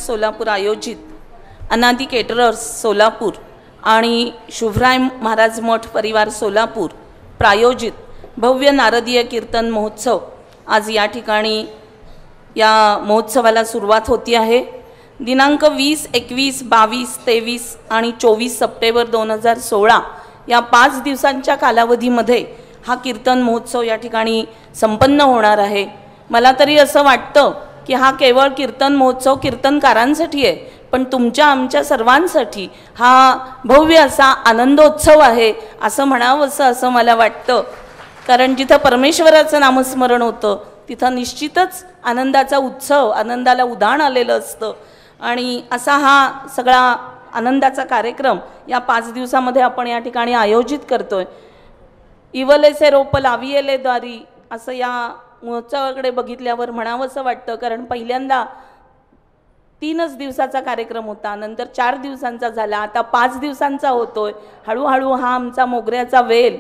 सोलापूर आयोजित अनादी केटरर्स सोलापूर आणि शुभराय महाराज मठ परिवार सोलापूर प्रायोजित भव्य नारदीय कीर्तन महोत्सव आज या ठिकाणी या महोत्सवाला सुरुवात होती आहे। दिनांक 20, 21, 22, 23 आणि 24 सप्टेंबर 2016 या 5 दिवसांच्या कालावधीमध्ये हा कीर्तन महोत्सव या ठिकाणी संपन्न होणार आहे। मला तरी असं वाटतं की हा केवळ कीर्तन महोत्सव कीर्तनकारांसाठी आहे, पण तुमच्या आमच्या सर्वांसाठी हा भव्य असा आनंदोत्सव आहे असं म्हणावं असं मला वाटतं। कारण जिथं परमेश्वराचं नामस्मरण होतं तिथं निश्चितच आनंदाचा उत्सव, आनंदाला उधाण आलेलं असतं आणि असा हा सगळा आनंदाचा कार्यक्रम या 5 दिवसामध्ये आपण या ठिकाणी आयोजित करतोय। इवलेसे रोप लावियेले द्वारी असं या महोत्सवाकडे बघितल्यावर म्हणावं असं वाटतं, कारण पहिल्यांदा 3च दिवसाचा कार्यक्रम होता, नंतर 4 दिवसांचा झाला, आता 5 दिवसांचा होतोय। हळूहळू हा आमचा मोगऱ्याचा वेल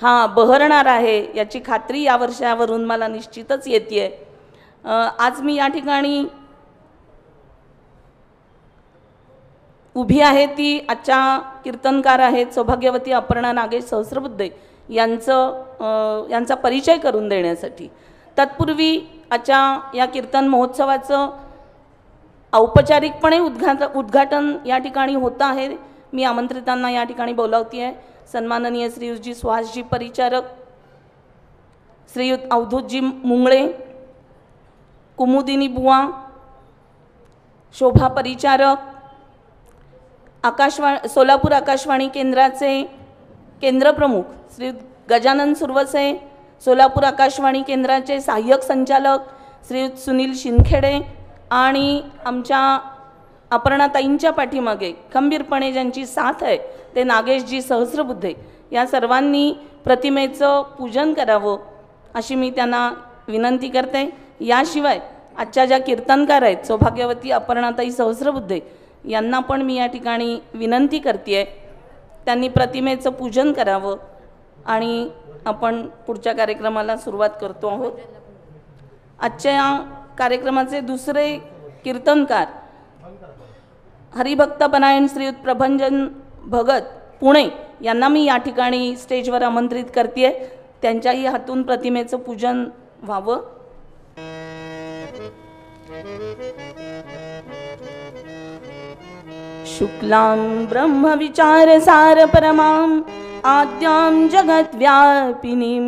हा बहरणार आहे याची खात्री या वर्षावरून मला निश्चितच येते। आज मी या ठिकाणी उभी आहे ती आजच्या कीर्तनकार आहेत सौभाग्यवती अपर्णा नागेश सहस्रबुद्धे यांचा परिचय करून देण्यासाठी। तत्पूर्वी आजच्या या कीर्तन महोत्सवाचं औपचारिकपणे उद्घाटन या ठिकाणी होतं आहे। मी आमंत्रितांना या ठिकाणी बोलावते आहे। सन्माननीय श्रीयुतजी सुहासजी परिचारक, श्रीयुत अवधूतजी मुंगळे, कुमुदिनी बुवा, शोभा परिचारक, सोलापूर आकाशवाणी केंद्राचे केंद्रप्रमुख श्रीयुत गजानन सुरवसे, सोलापूर आकाशवाणी केंद्राचे सहाय्यक संचालक श्रीयुत सुनील शिंदखेडे आणि आमच्या अपर्णाताईंच्या पाठीमागे खंबीरपणे ज्यांची साथ आहे ते नागेशजी सहस्रबुद्धे, या सर्वांनी प्रतिमेचं पूजन करावं अशी मी त्यांना विनंती करते। याशिवाय आजच्या ज्या कीर्तनकार आहेत सौभाग्यवती अपर्णाताई सहस्रबुद्धे यांना पण मी या ठिकाणी विनंती करते आहे त्यांनी प्रतिमेचं पूजन करावं आणि आपण पुढच्या कार्यक्रमाला सुरुवात करतो आहोत। आजच्या कार्यक्रमाचे दुसरे कीर्तनकार हरिभक्तपरायण श्रीयुत प्रभंजन भगत पुणे यांना मी या ठिकाणी स्टेजवर आमंत्रित करते, त्यांच्याही हातून प्रतिमेचं पूजन व्हावं। शुक्लां ब्रह्म विचार सार परमां आद्यां जगद्व्यापिनीं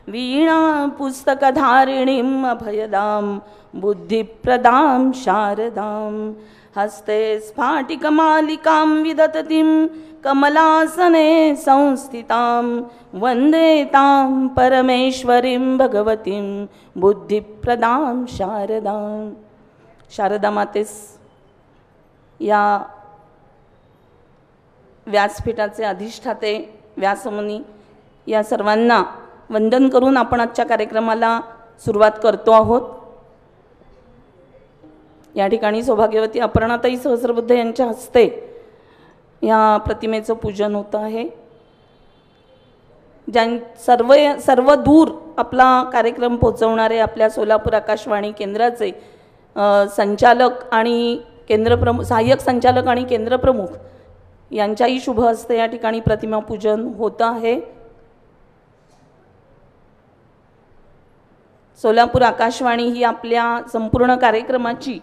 वीणा पुस्तकधारिणीं अभयदां बुद्धिप्रदां शारदां हस्ते स्फाटिकमालिकां विदधतीं कमलासने संस्थितां वन्दे तां परमेश्वरीं भगवतीं बुद्धिप्रदां शारदां। शारदा मातेस या व्यासपीठाचे अधिष्ठाते व्यासमुनी या सर्वांना वंदन करून आपण आजच्या कार्यक्रमाला सुरुवात करतो आहोत। या ठिकाणी सौभाग्यवती अपर्णाताई सहस्रबुद्धे यांच्या हस्ते या प्रतिमेचं पूजन होतं आहे। सर्व दूर आपला कार्यक्रम पोहोचवणारे आपल्या सोलापूर आकाशवाणी केंद्राचे संचालक आणि केंद्रप्रमुख, सहाय्यक संचालक आणि केंद्रप्रमुख यांच्याही शुभ हस्ते या ठिकाणी प्रतिमा पूजन होतं आहे। सोलापूर आकाशवाणी ही आपल्या संपूर्ण कार्यक्रमाची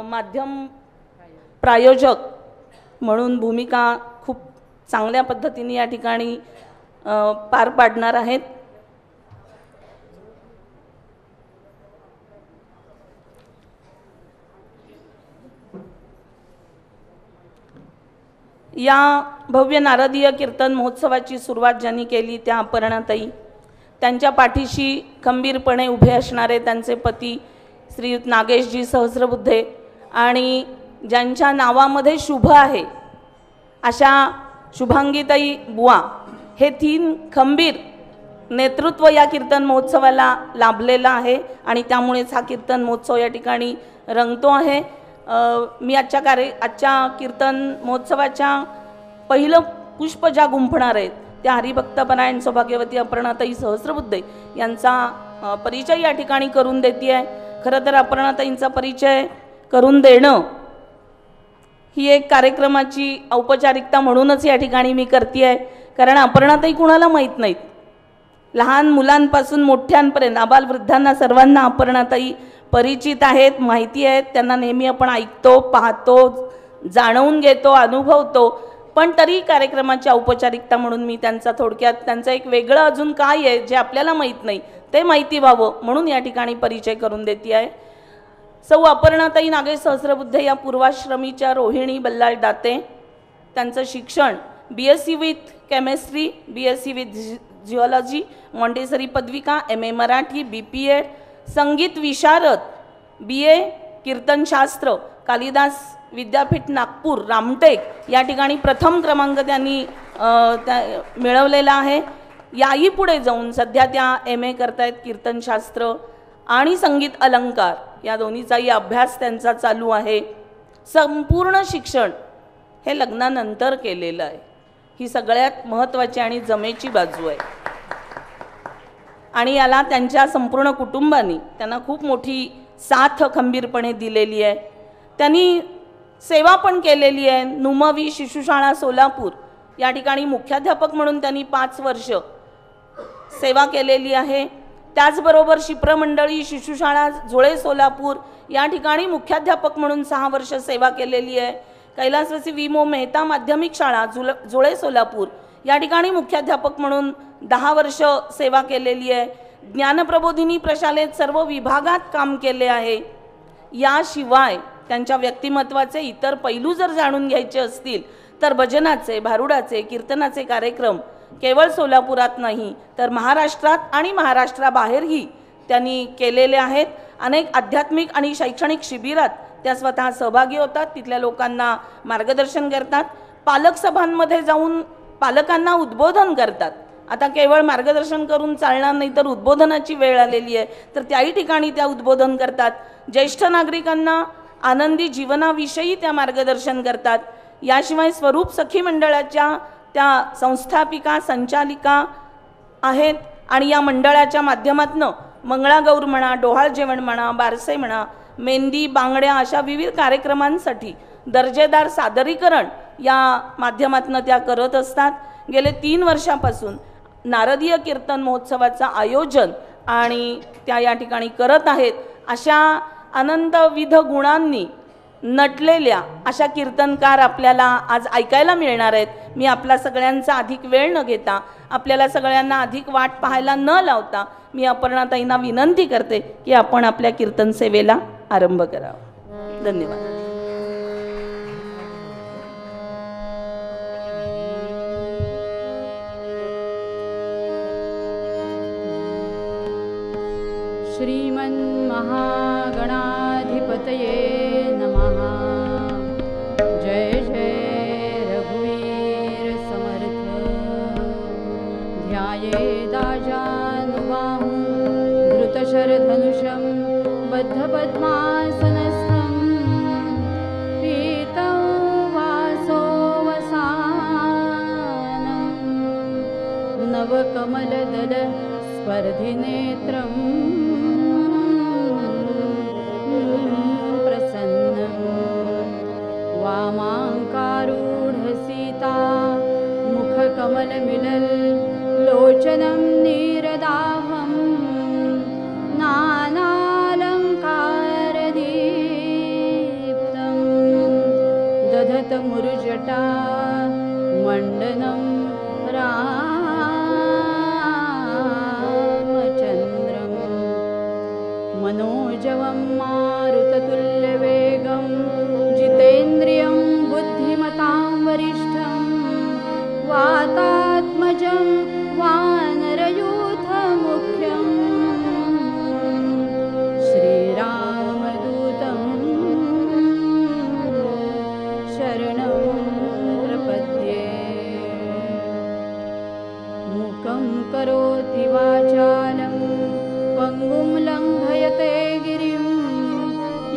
माध्यम प्रायोजक म्हणून भूमिका खूप चांगल्या पद्धतीने या ठिकाणी पार पाडणार आहेत। या भव्य नारदीय कीर्तन महोत्सवाची सुरुवात ज्यांनी केली त्या अपर्णाताई, त्यांच्या पाठीशी खंबीरपणे उभे असणारे त्यांचे पती श्रीयुत नागेशजी सहस्रबुद्धे आणि ज्यांच्या नावामध्ये शुभ आहे अशा शुभांगीताई बुवा, हे 3 खंबीर नेतृत्व या कीर्तन महोत्सवाला लाभलेला आहे आणि त्यामुळेच हा कीर्तन महोत्सव या ठिकाणी रंगतो आहे। मी आजच्या कीर्तन महोत्सवाच्या पहिलं पुष्प ज्या गुंफणार आहेत त्या हरिभक्तपरायण सौभाग्यवती अपर्णाताई सहस्रबुद्धे यांचा परिचय या ठिकाणी करून देते आहे। खरं तर अपर्णाताईंचा परिचय करून देणं ही एक कार्यक्रमाची औपचारिकता म्हणूनच या ठिकाणी मी करते आहे, कारण अपर्णाताई कुणाला माहीत नाहीत. लहान मुलांपासून मोठ्यांपर्यंत आबालवृद्धांना सर्वांना अपर्णाताई परिचित आहेत, माहिती आहेत. त्यांना नेहमी आपण ऐकतो, पाहतो, जाणवून घेतो, अनुभवतो. पण तरी कार्यक्रमाची औपचारिकता म्हणून मी त्यांचा थोडक्यात त्यांचं एक वेगळं अजून काय आहे जे आपल्याला माहीत नाही ते माहिती व्हावं म्हणून या ठिकाणी परिचय करून देते आहे. सौ अपर्णाताई नागेश सहस्रबुद्धे या पूर्वाश्रमीच्या रोहिणी बल्लाळ दाते. त्यांचं शिक्षण BSc with chemistry, BSc with geology, Montessori पदविका, MA मराठी, BPEd, संगीत विशारद, BA कीर्तनशास्त्र, कालिदास विद्यापीठ नागपूर रामटेक या ठिकाणी प्रथम क्रमांक त्यांनी मिळवलेला आहे. याही पुढे जाऊन सध्या त्या MA करतायत कीर्तनशास्त्र आणि संगीत अलंकार या दोन्हीचाही अभ्यास त्यांचा चालू आहे. संपूर्ण शिक्षण हे लग्नानंतर केलेलं आहे. ही सगळ्यात महत्त्वाची आणि जमेची बाजू आहे. आणि याला त्यांच्या संपूर्ण कुटुंबाने त्यांना खूप मोठी साथ खंबीरपणे दिलेली आहे. त्यांनी सेवा पण केलेली आहे. नुमवी शिशुशाळा सोलापूर या ठिकाणी मुख्याध्यापक म्हणून त्यांनी 5 वर्ष सेवा केलेली आहे. त्याचबरोबर शिप्रमंडळी शिशुशाळा जुळे सोलापूर या ठिकाणी मुख्याध्यापक म्हणून 6 वर्ष सेवा केलेली आहे. कैलासवासी विमो मेहता माध्यमिक शाळा जुळे सोलापूर या ठिकाणी मुख्याध्यापक म्हणून 10 वर्ष सेवा केलेली आहे. ज्ञानप्रबोधिनी प्रशालेत सर्व विभागात काम केले आहे. याशिवाय त्यांच्या व्यक्तिमत्वाचे इतर पैलू जर जाणून घ्यायचे असतील तर भजनाचे, भारुडाचे, कीर्तनाचे कार्यक्रम केवळ सोलापुरात नाही तर महाराष्ट्रात आणि महाराष्ट्राबाहेरही त्यांनी केलेले आहेत. अनेक आध्यात्मिक आणि शैक्षणिक शिबिरात त्या स्वतः सहभागी होतात, तिथल्या लोकांना मार्गदर्शन करतात, पालक सभांमध्ये जाऊन पालकांना उद्बोधन करतात. आता केवळ मार्गदर्शन करून चालणार नाही तर उद्बोधनाची वेळ आलेली आहे तर त्याही ठिकाणी त्या उद्बोधन करतात. ज्येष्ठ नागरिकांना आनंदी जीवनाविषयी त्या मार्गदर्शन करतात. याशिवाय स्वरूप सखी मंडळाच्या त्या संस्थापिका संचालिका आहेत आणि या मंडळाच्या माध्यमातून मंगळागौर म्हणा, डोहाळ जेवण म्हणा, बारसे म्हणा, मेहंदी, बांगड्या अशा विविध कार्यक्रमांसाठी दर्जेदार सादरीकरण या माध्यमातून त्या करत असतात. गेले 3 वर्षापासून नारदीय कीर्तन महोत्सवाचं आयोजन आणि त्या या ठिकाणी करत आहेत. अशा अनंतविध गुणांनी नटलेल्या अशा कीर्तनकार आपल्याला आज ऐकायला मिळणार आहेत. मी आपला सगळ्यांचा अधिक वेळ न घेता, आपल्याला सगळ्यांना अधिक वाट पाहायला न लावता मी अपर्णाताईंना विनंती करते की आपण आपल्या कीर्तन सेवेला आरंभ करावा. धन्यवाद. श्रीमन्महागणाधिपतये नमः. जय जय रघुवीर समर्थ. ध्यायेदाजानुबाहुं धृतशरधनुषं बद्धपद्मासनस्थं पीतं वासोवसानं नवकमलदल स्पर्धिनेत्रम् वामाङ्कारूढसीता मुखकमलमिलल् लोचनं नीरदाभं नानालङ्कारदीप्तं दधतमुरुजटा मण्डनं रामचन्द्रं मनोजवं मारुततुल्यवेगं जितेन्द्रियं बुद्धिमतां वरिष्ठं वातात्मजं वानरयूथमुख्यं श्रीरामदूतं शरणं प्रपद्ये. मूकं करोति वाचालं पङ्गुं लङ्घयते गिरिं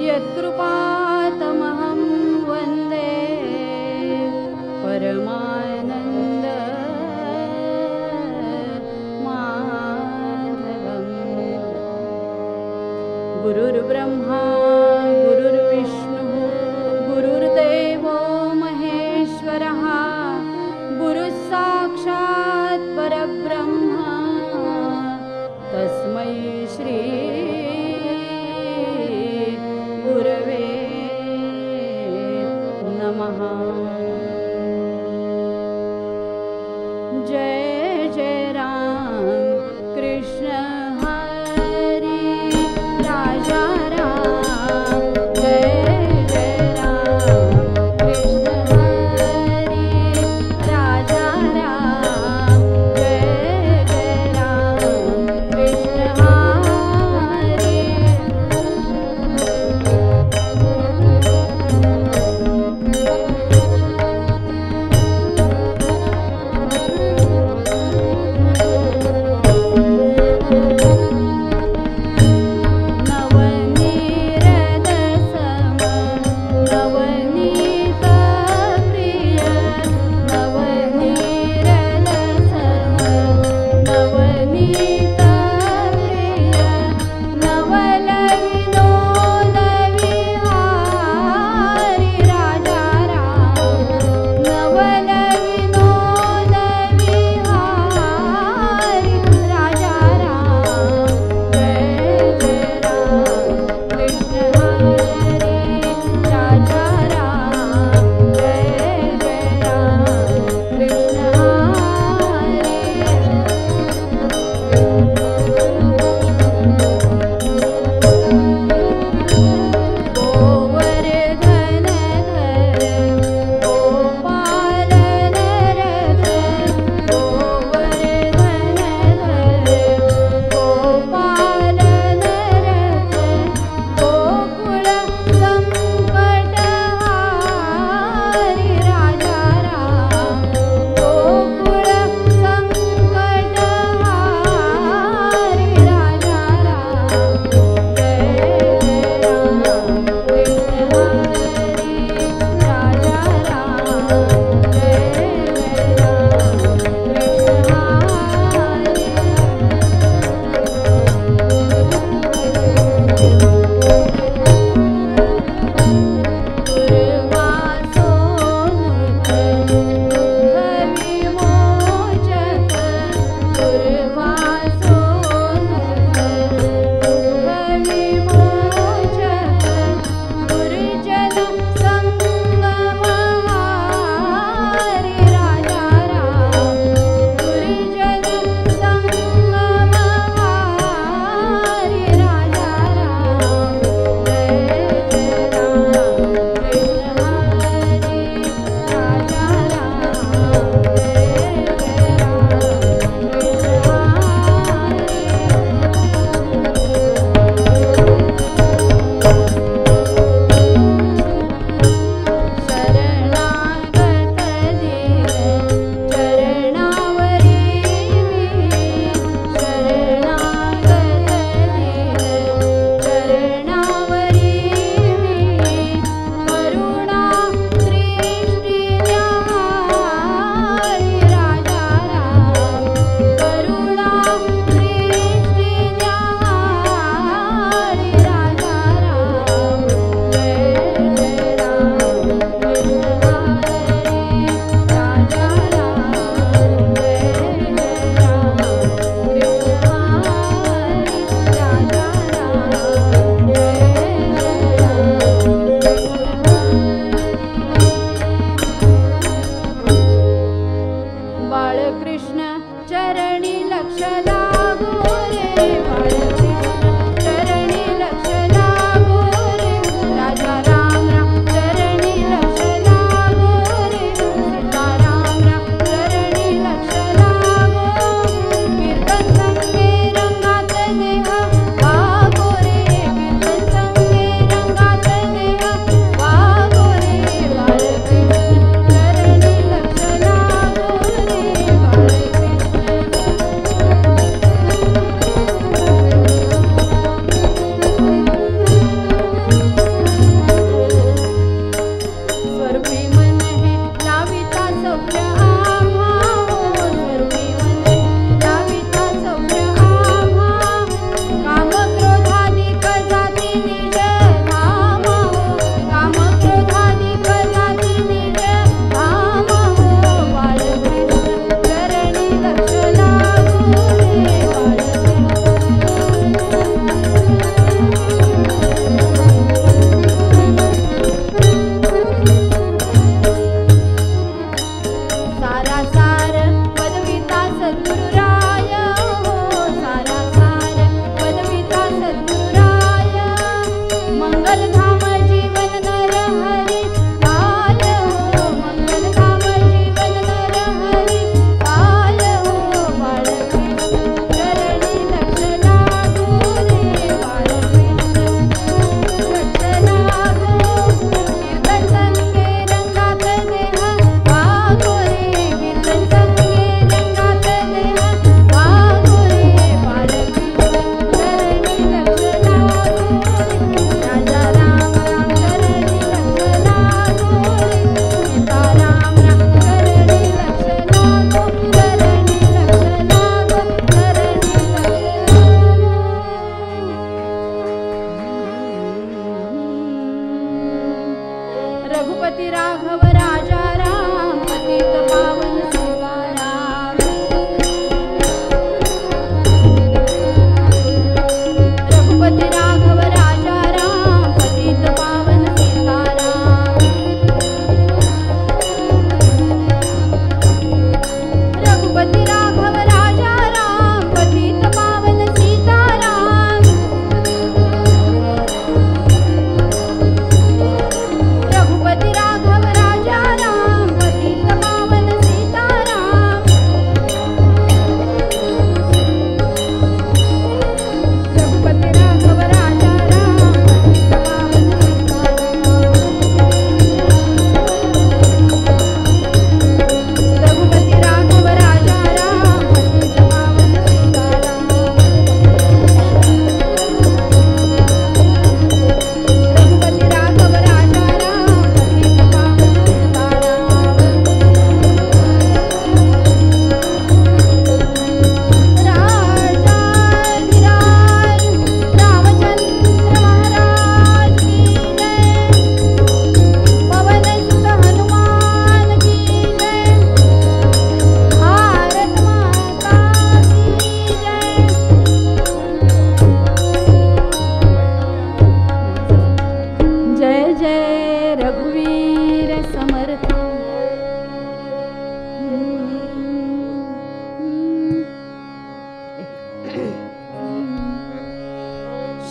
यत्कृपातमहं वन्दे परमानन्द माधवम्. गुरुर्ब्रह्मा गुरुर्विष्णु जय जय राम कृष्ण हरी राजा राम जय जय राम कृष्ण हरी राजा राम जय जय राम कृष्ण हरी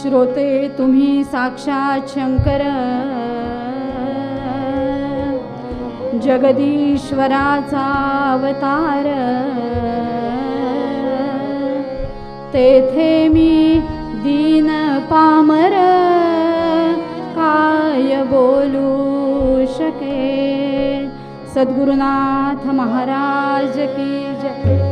श्रोते तुम्ही साक्षात शंकर, जगदीश्वराचा अवतार, तेथे मी दीन पामर काय बोलू शके। सद्गुरुनाथ महाराज की जय।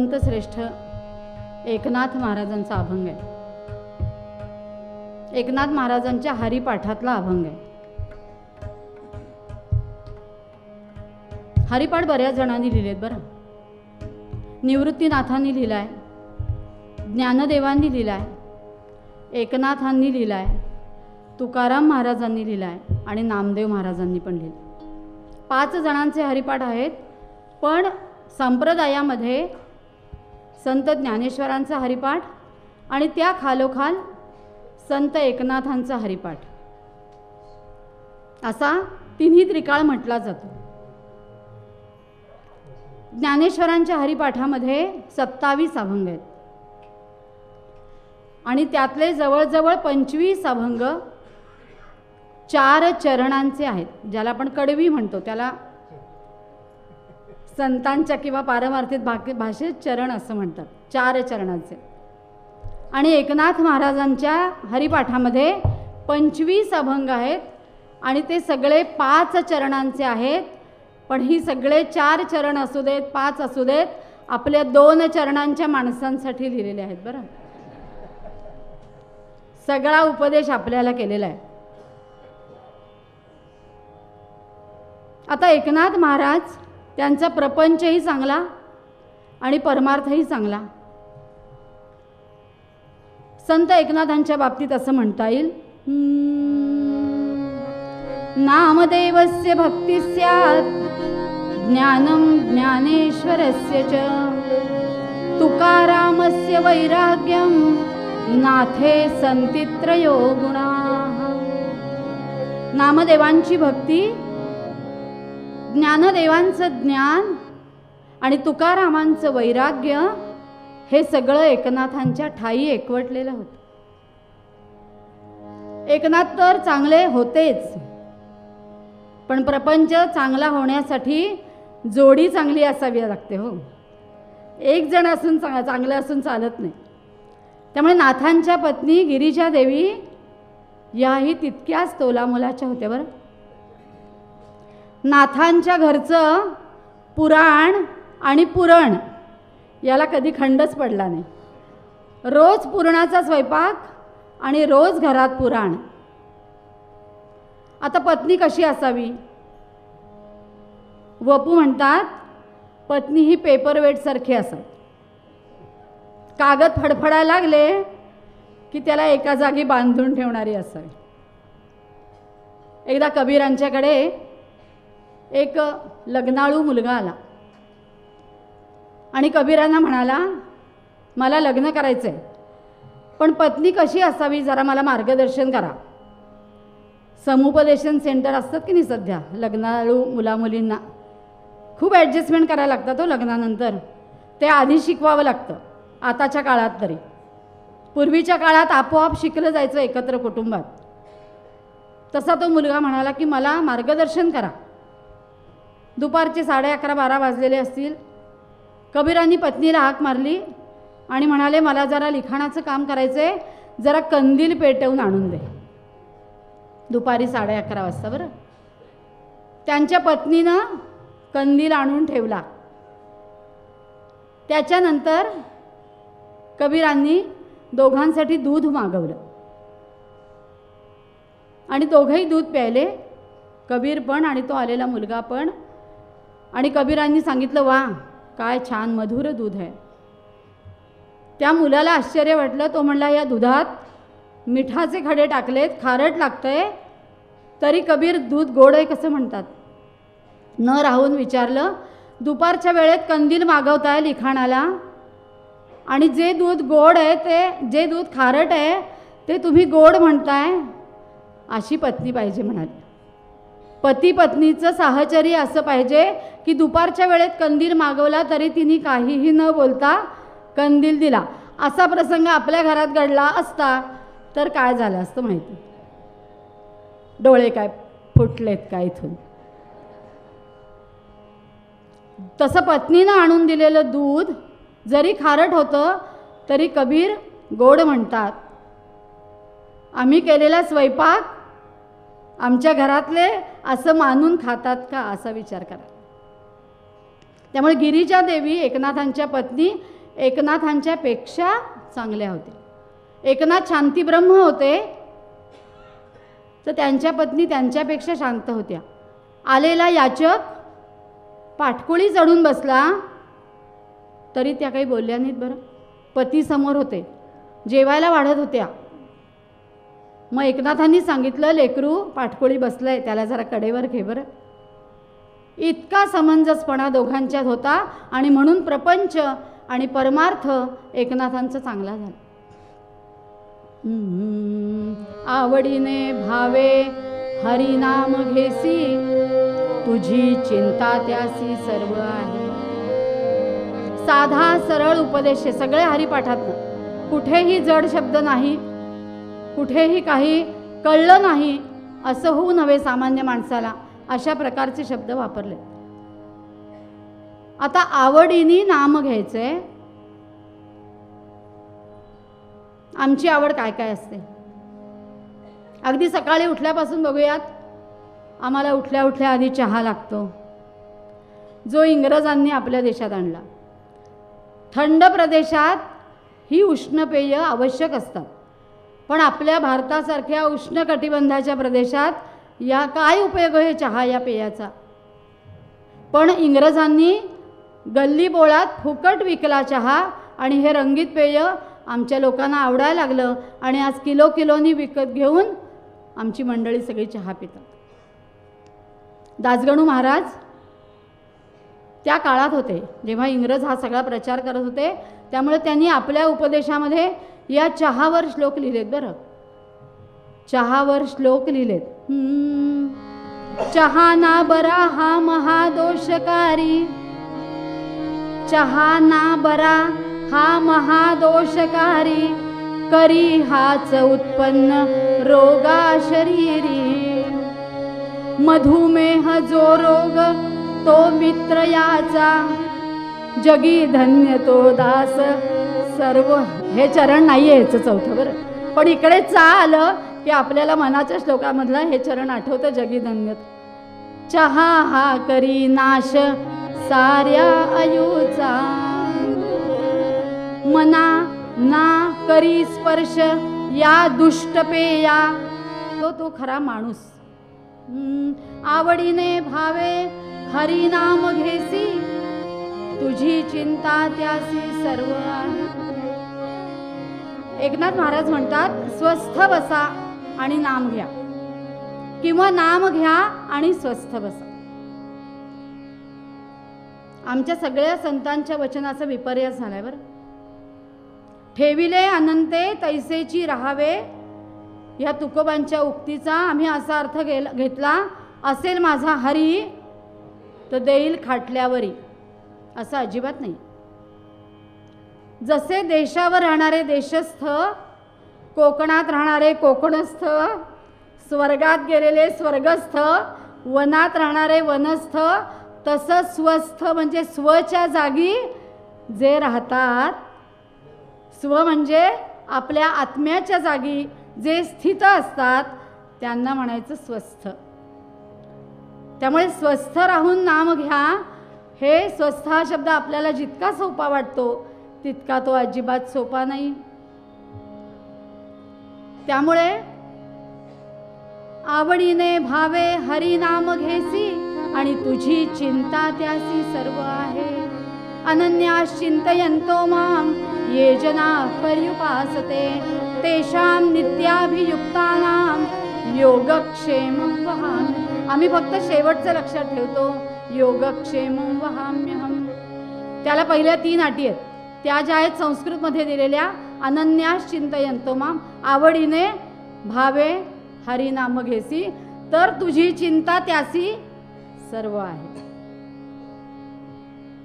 संत श्रेष्ठ एकनाथ महाराजांचा अभंग आहे. एकनाथ महाराजांच्या हरिपाठातला अभंग आहे. हरिपाठ बऱ्याच जणांनी लिहिलेत बरं. निवृत्तीनाथांनी लिहिलाय, ज्ञानदेवांनी लिहिलाय, एकनाथांनी लिहिलाय, तुकाराम महाराजांनी लिहिलाय आणि नामदेव महाराजांनी पण लिहिलं. 5 जणांचे हरिपाठ आहेत. पण संप्रदायामध्ये संत ज्ञानेश्वरांचा हरिपाठ आणि त्या खालोखाल संत एकनाथांचा हरिपाठ असा तिन्ही त्रिकाळ म्हटला जातो. ज्ञानेश्वरांच्या हरिपाठामध्ये 27 अभंग आहेत आणि त्यातले जवळजवळ 25 अभंग 4 चरणांचे आहेत. ज्याला आपण कडवी म्हणतो त्याला संतांच्या किंवा पारमार्थिक भाषेत चरण असं म्हणतात. 4 चरणांचे. आणि एकनाथ महाराजांच्या हरिपाठामध्ये 25 अभंग आहेत आणि ते सगळे 5 चरणांचे आहेत. पण ही सगळे 4 चरण असू देत 5 असू देत आपल्या 2 चरणांच्या माणसांसाठी लिहिलेले आहेत बरं. सगळा उपदेश आपल्याला केलेला आहे. आता एकनाथ महाराज त्यांचा प्रपंचही चांगला आणि परमार्थही चांगला. संत एकनाथांच्या बाबतीत असं म्हणता येईल, नामदेवस्य भक्ती स्यात् ज्ञानम ज्ञानेश्वरस्य च तुकारामस्य वैराग्यम नाथे संति त्रयो गुणाः. नामदेवांची भक्ती, ज्ञानदेवांचं ज्ञान आणि तुकारामांचं वैराग्य हे सगळं एकनाथांच्या ठाई एकवटलेलं होतं. एकनाथ तर चांगले होतेच, पण प्रपंच चांगला होण्यासाठी जोडी चांगली असावी लागते हो. एक जण असून चांगलं असून चालत नाही. त्यामुळे नाथांच्या पत्नी गिरिजा देवी याही तितक्याच तोलामोलाच्या होत्या बरं. नाथांच्या घरचं पुराण आणि पुरण याला कधी खंडच पडला नाही. रोज पुरणाचा स्वयंपाक आणि रोज घरात पुराण. आता पत्नी कशी असावी? वपू म्हणतात पत्नी ही पेपरवेट सारखी असावी. कागद फडफडायला लागले की त्याला एका जागी बांधून ठेवणारी असावी. एकदा कबीरांच्याकडे एक लग्नाळू मुलगा आला आणि कबीरांना म्हणाला, मला लग्न करायचं आहे, पण पत्नी कशी असावी जरा मला मार्गदर्शन करा. समुपदेशन सेंटर असतात की नाही सध्या लग्नाळू मुलामुलींना, खूप ॲडजस्टमेंट करायला लागतात हो लग्नानंतर. ते आधी शिकवावं लागतं आताच्या काळात तरी. पूर्वीच्या काळात आपोआप शिकलं जायचं एकत्र कुटुंबात. तसा तो मुलगा म्हणाला की मला मार्गदर्शन करा. दुपारचे 11:30-12 वाजलेले असतील. कबीरांनी पत्नीला हाक मारली आणि म्हणाले, मला जरा लिखाणाचं काम करायचं आहे, जरा कंदील पेटवून आणून दे. दुपारी 11:30 वाजता बरं. त्यांच्या पत्नीनं कंदील आणून ठेवला. त्याच्यानंतर कबीरांनी दोघांसाठी दूध मागवलं आणि दोघंही दूध प्यायले, कबीर पण आणि तो आलेला मुलगा पण. आणि कबीरांनी सांगितलं, वा काय छान मधुर दूध आहे. त्या मुलाला आश्चर्य वाटलं. तो म्हणला, या दुधात मिठाचे खडे टाकलेत, खारट लागतंय, तरी कबीर दूध गोड आहे कसं म्हणतात. न राहून विचारलं, दुपारच्या वेळेत कंदील मागवताय लिखाणाला आणि जे दूध गोड आहे ते, जे दूध खारट आहे ते तुम्ही गोड म्हणताय. अशी पत्नी पाहिजे म्हणाली. पती पत्नीचं साहचर्य असं पाहिजे की दुपारच्या वेळेत कंदील मागवला तरी तिने काहीही न बोलता कंदील दिला. असा प्रसंग आपल्या घरात घडला असता तर काय झालं असतं माहिती. डोळे काय फुटलेत काय इथून. तसं पत्नीनं आणून दिलेलं दूध जरी खारट होतं तरी कबीर गोड म्हणतात. आम्ही केलेला स्वयंपाक आमच्या घरातले असं मानून खातात का असा विचार करा. त्यामुळे गिरिजा देवी एकनाथांच्या पत्नी एकनाथांच्या पेक्षा चांगल्या होत्या. एकनाथ शांतीब्रह्म होते, तर त्यांच्या पत्नी त्यांच्यापेक्षा शांत होत्या. आलेला याचक पाठकोळी चढून बसला तरी त्या काही बोलल्या नाहीत. बरं, पती समोर होते, जेवायला वाढत होत्या. मग एकनाथांनी सांगितलं, लेकरू पाठकोळी बसलंय, त्याला जरा कडेवर घे बरं. इतका समंजसपणा दोघांच्यात होता आणि म्हणून प्रपंच आणि परमार्थ एकनाथांचं चांगला झाला. आवडीने भावे हरिनाम घेसी, तुझी चिंता त्यासी सर्व आहे. साधा सरळ उपदेश आहे, सगळे हरिपाठातनं. कुठेही जड शब्द नाही, कुठेही काही कळलं नाही असं होऊ नये सामान्य माणसाला, अशा प्रकारचे शब्द वापरले. आता आवडीने नाम घ्यायचंय. आमची आवड काय काय असते अगदी सकाळी उठल्यापासून बघूयात. आम्हाला उठल्या उठल्या आधी चहा लागतो, जो इंग्रजांनी आपल्या देशात आणला. थंड प्रदेशात ही उष्णपेय आवश्यक असतात, पण आपल्या भारतासारख्या उष्णकटिबंधाच्या प्रदेशात या काय उपयोग आहे चहा या पेयाचा. पण इंग्रजांनी गल्ली बोळात फुकट विकला चहा आणि हे रंगीत पेय आमच्या लोकांना आवडायला लागलं आणि आज किलो किलोनी विकत घेऊन आमची मंडळी सगळी चहा पितात. दासगणू महाराज त्या काळात होते जेव्हा इंग्रज हा सगळा प्रचार करत होते, त्यामुळे त्यांनी आपल्या उपदेशामध्ये या चहावर श्लोक लिहिलेत. बरं, चहावर श्लोक लिहिलेत. चहा ना बरा हा महादोषकारी, चहा ना बरा हा महादोषकारी, करी हाच उत्पन्न रोगा शरीरी. मधुमेह जो रोग तो मित्र याचा, जगी धन्य तो दास सर्व. हे चरण नाही आहे ह्याचं चौथं. बरं, पण इकडे चा आलं की आपल्याला मनाच्या श्लोकामधलं हे चरण आठवतं, जगी धन्य. चहा हा करी नाश साऱ्या आयुचा, मना ना करी स्पर्श या दुष्टपेया, तो खरा माणूस. आवडीने भावे हरिनाम घेसी, तुझी चिंता त्यासी सर्व आहे. एकनाथ महाराज म्हणतात, स्वस्थ बसा आणि नाम घ्या, किंवा नाम घ्या आणि स्वस्थ बसा. आमच्या सगळ्या संतांच्या वचनाचा विपर्यास झालाय. बरं, ठेविले अनंते तैसेची राहावे, या तुकोबांच्या उक्तीचा आम्ही असा अर्थ घेतला, असेल माझा हरी तर देईल खाटल्यावरी, असं अजिबात नाही. जसे देशावर राहणारे देशस्थ, कोकणात राहणारे कोकणस्थ, स्वर्गात गेलेले स्वर्गस्थ, वनात राहणारे वनस्थ, तसं स्वस्थ म्हणजे स्वच्या जागी जे राहतात, स्व म्हणजे आपल्या आत्म्याच्या जागी जे स्थित असतात त्यांना म्हणायचं स्वस्थ. त्यामुळे स्वस्थ राहून नाम घ्या. हे स्वस्थ हा शब्द आपल्याला जितका सोपा वाटतो तितका तो अजिबात सोपा नाही. त्यामुळे आवडीने भावे हरिनाम घेसी आणि तुझी चिंता त्यासी सर्व आहे. अनन्यास चिंतयन्तो मां ये जना पर्युपासते, तेषां नित्याभियुक्तानां योगक्षेमं वहामि. आम्ही फक्त शेवटचं लक्षात ठेवतो, योगक्षेमं वहाम्यहम. त्याला पहिल्या 3 अटी आहेत, त्या ज्या आहेत संस्कृतमध्ये दिलेल्या. अनन्यास चिंतयन्तो मां, आवडीने भावे हरिनाम घेसी, तर तुझी चिंता त्यासी सर्व आहे.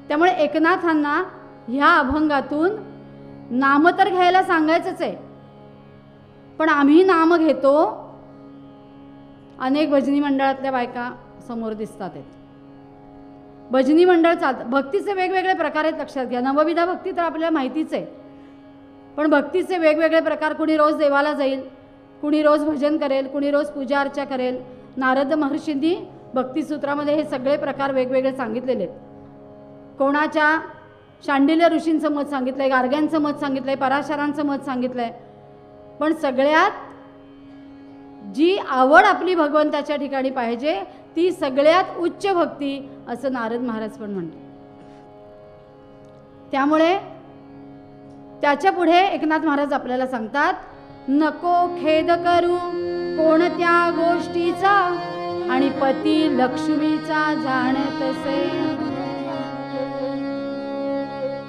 त्यामुळे एकनाथांना ह्या अभंगातून नाम तर घ्यायला सांगायचंच आहे, पण आम्ही नाम घेतो. अनेक भजनी मंडळातल्या बायका समोर दिसतात आहेत. भजनी मंडळ चालतं, भक्तीचे वेगवेगळे प्रकार आहेत, लक्षात घ्या. नवविधा भक्ती तर आपल्याला माहितीच आहे, पण भक्तीचे वेगवेगळे प्रकार. कुणी रोज देवाला जाईल, कुणी रोज भजन करेल, कुणी रोज पूजा अर्चा करेल. नारद महर्षींनी भक्तिसूत्रामध्ये हे सगळे प्रकार वेगवेगळे सांगितलेले आहेत. कोणाच्या शांडिल्य ऋषींचं मत सांगितलं आहे, गार्ग्यांचं मत सांगितलं आहे, पराशरांचं मत सांगितलं आहे. पण सगळ्यात जी आवड आपली भगवंताच्या ठिकाणी पाहिजे ती सगळ्यात उच्च भक्ती असं नारद महाराज पण म्हणतात. त्यामुळे त्याच्या पुढे एकनाथ महाराज आपल्याला सांगतात, नको खेद करू कोणत्या गोष्टीचा आणि पती लक्ष्मीचा जाणतसे.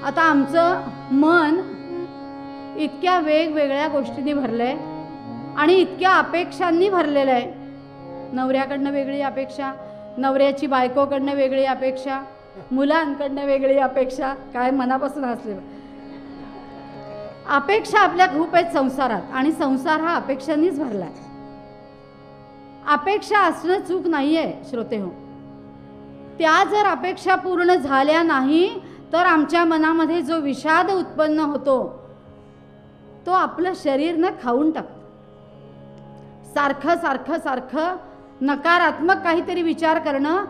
आता आमचं मन इतक्या वेगवेगळ्या गोष्टींनी भरलंय आणि इतक्या अपेक्षांनी भरलेलं आहे. नवऱ्याकडनं वेगळी अपेक्षा, नवऱ्याची बायकोकडनं वेगळी अपेक्षा, मुलांकडनं वेगळी अपेक्षा. काय मनापासून हसले. अपेक्षा आपल्या खूप आहेत संसारात आणि संसार हा अपेक्षांनीच भरला आहे. अपेक्षा असणं चूक नाही आहे श्रोतेहो. त्या जर अपेक्षा पूर्ण झाल्या नाही तर आमच्या मनामध्ये जो विषाद उत्पन्न होतो तो आपलं शरीर न खाऊन टाकतं. सारखं सारखं सारखं नकारात्मक काहीतरी विचार करणं,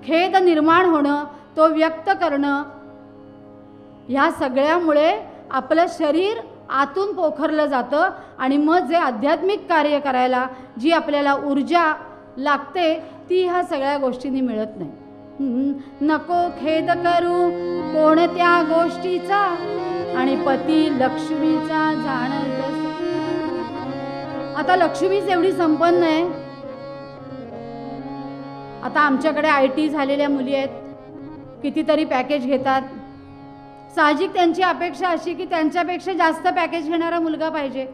खेद निर्माण होणं, तो व्यक्त करणं, ह्या सगळ्यामुळे आपलं शरीर आतून पोखरलं जातं आणि मग जे आध्यात्मिक कार्य करायला जी आपल्याला ऊर्जा लागते ती ह्या सगळ्या गोष्टींनी मिळत नाही. नको खेद करू कोणत्या गोष्टीचा आणि पती लक्ष्मीचा जाणतसे. आता लक्ष्मीच एवढी संपन्न आहे. आता आमच्याकडे IT झालेल्या मुली आहेत, कितीतरी पॅकेज घेतात. साहजिक त्यांची अपेक्षा अशी की त्यांच्यापेक्षा जास्त पॅकेज घेणारा मुलगा पाहिजे.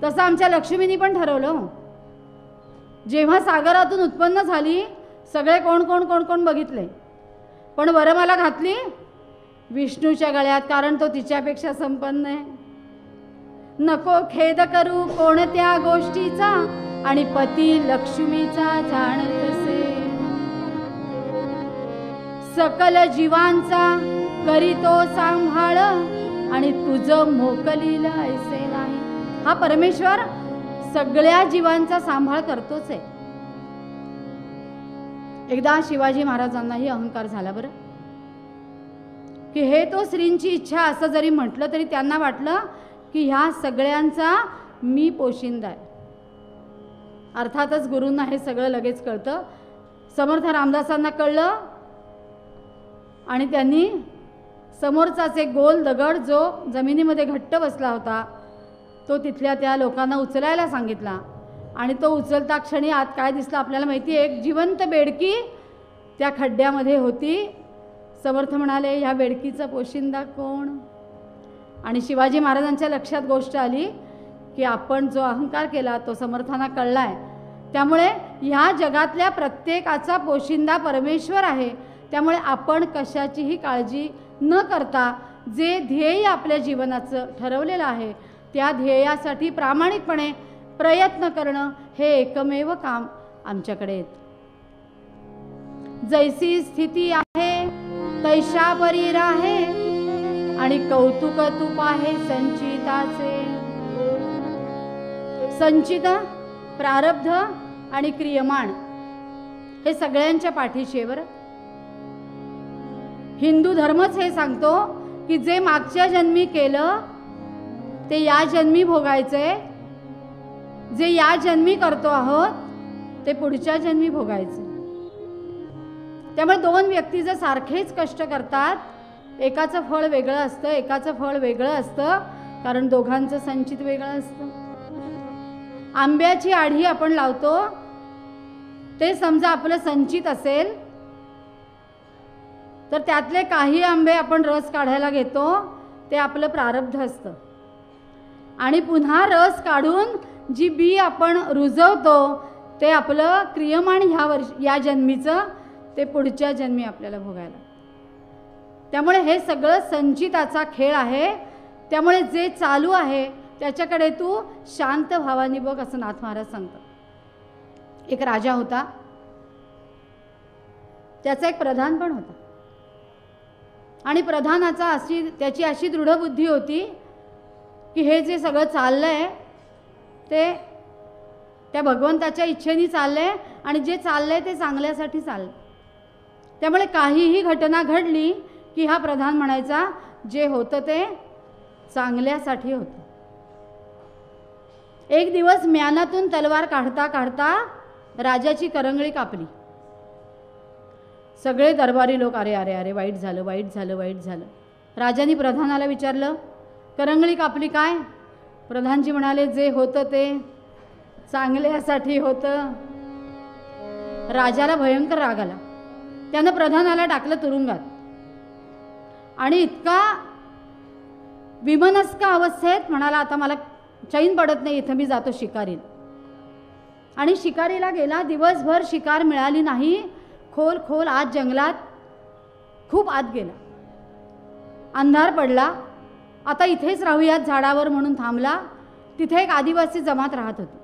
तसं आमच्या लक्ष्मीनी पण ठरवलं. जेव्हा सागरातून उत्पन्न झाली सगळे कोण कोण कोण कोण बघितले, पण वरमाला घातली विष्णूच्या गळ्यात, कारण तो तिच्यापेक्षा संपन्न आहे. नको खेद करू कोणत्या गोष्टीचा आणि पती लक्ष्मीचा जाणतसे. सकल जीवांचा करीतो सांभाळ आणि तुझं मोकलीला ऐसे नाही. हा परमेश्वर सगळ्या जीवांचा सांभाळ करतोच आहे. एकदा शिवाजी महाराजांनाही अहंकार झाला बरं, की हे तो श्रींची इच्छा असं जरी म्हटलं तरी त्यांना वाटलं की ह्या सगळ्यांचा मी पोशिंदा आहे. अर्थातच गुरूंना हे सगळं लगेच कळतं. समर्थ रामदासांना कळलं आणि त्यांनी समोरचाच एक गोल दगड जो जमिनीमध्ये घट्ट बसला होता तो तिथल्या त्या लोकांना उचलायला सांगितला आणि तो उचलता क्षणी आत काय दिसलं आपल्याला माहिती आहे, एक जिवंत बेडकी त्या खड्ड्यामध्ये होती. समर्थ म्हणाले, ह्या बेडकीचा पोशिंदा कोण? आणि शिवाजी महाराजांच्या लक्षात गोष्ट आली की आपण जो अहंकार केला तो समर्थांना कळलाय. त्यामुळे ह्या जगातल्या प्रत्येकाचा पोशिंदा परमेश्वर आहे. त्यामुळे आपण कशाचीही काळजी न करता जे ध्येय आपल्या जीवनाचं ठरवलेलं आहे त्या ध्येयासाठी प्रामाणिकपणे प्रयत्न करणं हे एकमेव काम आमच्याकडे येतं. जैसी स्थिती आहे तैशा परी राहे आणि कौतुक तूप आहे संचिताचे. संचित, प्रारब्ध आणि क्रियमाण हे सगळ्यांच्या पाठीशी आहे बरं. हिंदू धर्मच हे सांगतो की जे मागच्या जन्मी केलं ते या जन्मी भोगायचंय, जे या जन्मी करतो आहोत ते पुढच्या जन्मी भोगायचं. त्यामुळे दोन व्यक्ती जर सारखेच कष्ट करतात, एकाचं फळ वेगळं असतं, एकाचं फळ वेगळं असतं, कारण दोघांचं संचित वेगळं असतं. आंब्याची आढी आपण लावतो ते समजा आपलं संचित असेल तर त्यातले काही आंबे आपण रस काढायला घेतो ते आपलं प्रारब्ध असतं आणि पुन्हा रस काढून जी बी आपण रुजवतो ते आपलं क्रियमाण या जन्मीचं ते पुढच्या जन्मी आपल्याला भोगायला. त्यामुळे हे सगळं संचिताचा खेळ आहे. त्यामुळे जे चालू आहे त्याच्याकडे तू शांत भावाने बघ असं नाथ महाराज सांगतात. एक राजा होता, त्याचा एक प्रधान पण होता आणि प्रधानाचा त्याची अशी दृढ बुद्धी होती की हे जे सगळं चाललंय ते त्या भगवंताच्या इच्छेने चाललंय आणि जे चाललंय ते चांगल्यासाठी चाललंय. त्यामुळे काहीही घटना घडली की हा प्रधान म्हणायचा जे होतं ते चांगल्यासाठी होतं. एक दिवस म्यानातून तलवार काढता काढता राजाची करंगळी कापली. सगळे दरबारी लोक अरे अरे अरे वाईट झालं वाईट झालं वाईट झालं. राजाने प्रधानाला विचारलं करंगळी कापली काय? प्रधानजी म्हणाले जे होतं ते चांगल्यासाठी होतं. राजाला भयंकर राग आला. त्यानं प्रधानाला टाकलं तुरुंगात आणि इतका विमनस्क अवस्थेत म्हणाला आता मला चैन पडत नाही, इथं मी जातो शिकारीला. आणि शिकारीला गेला. दिवसभर शिकार मिळाली नाही. खोल खोल आत जंगलात खूप आत गेला. अंधार पडला. आता इथेच राहूयात झाडावर म्हणून थांबला. तिथे एक आदिवासी जमात राहत होती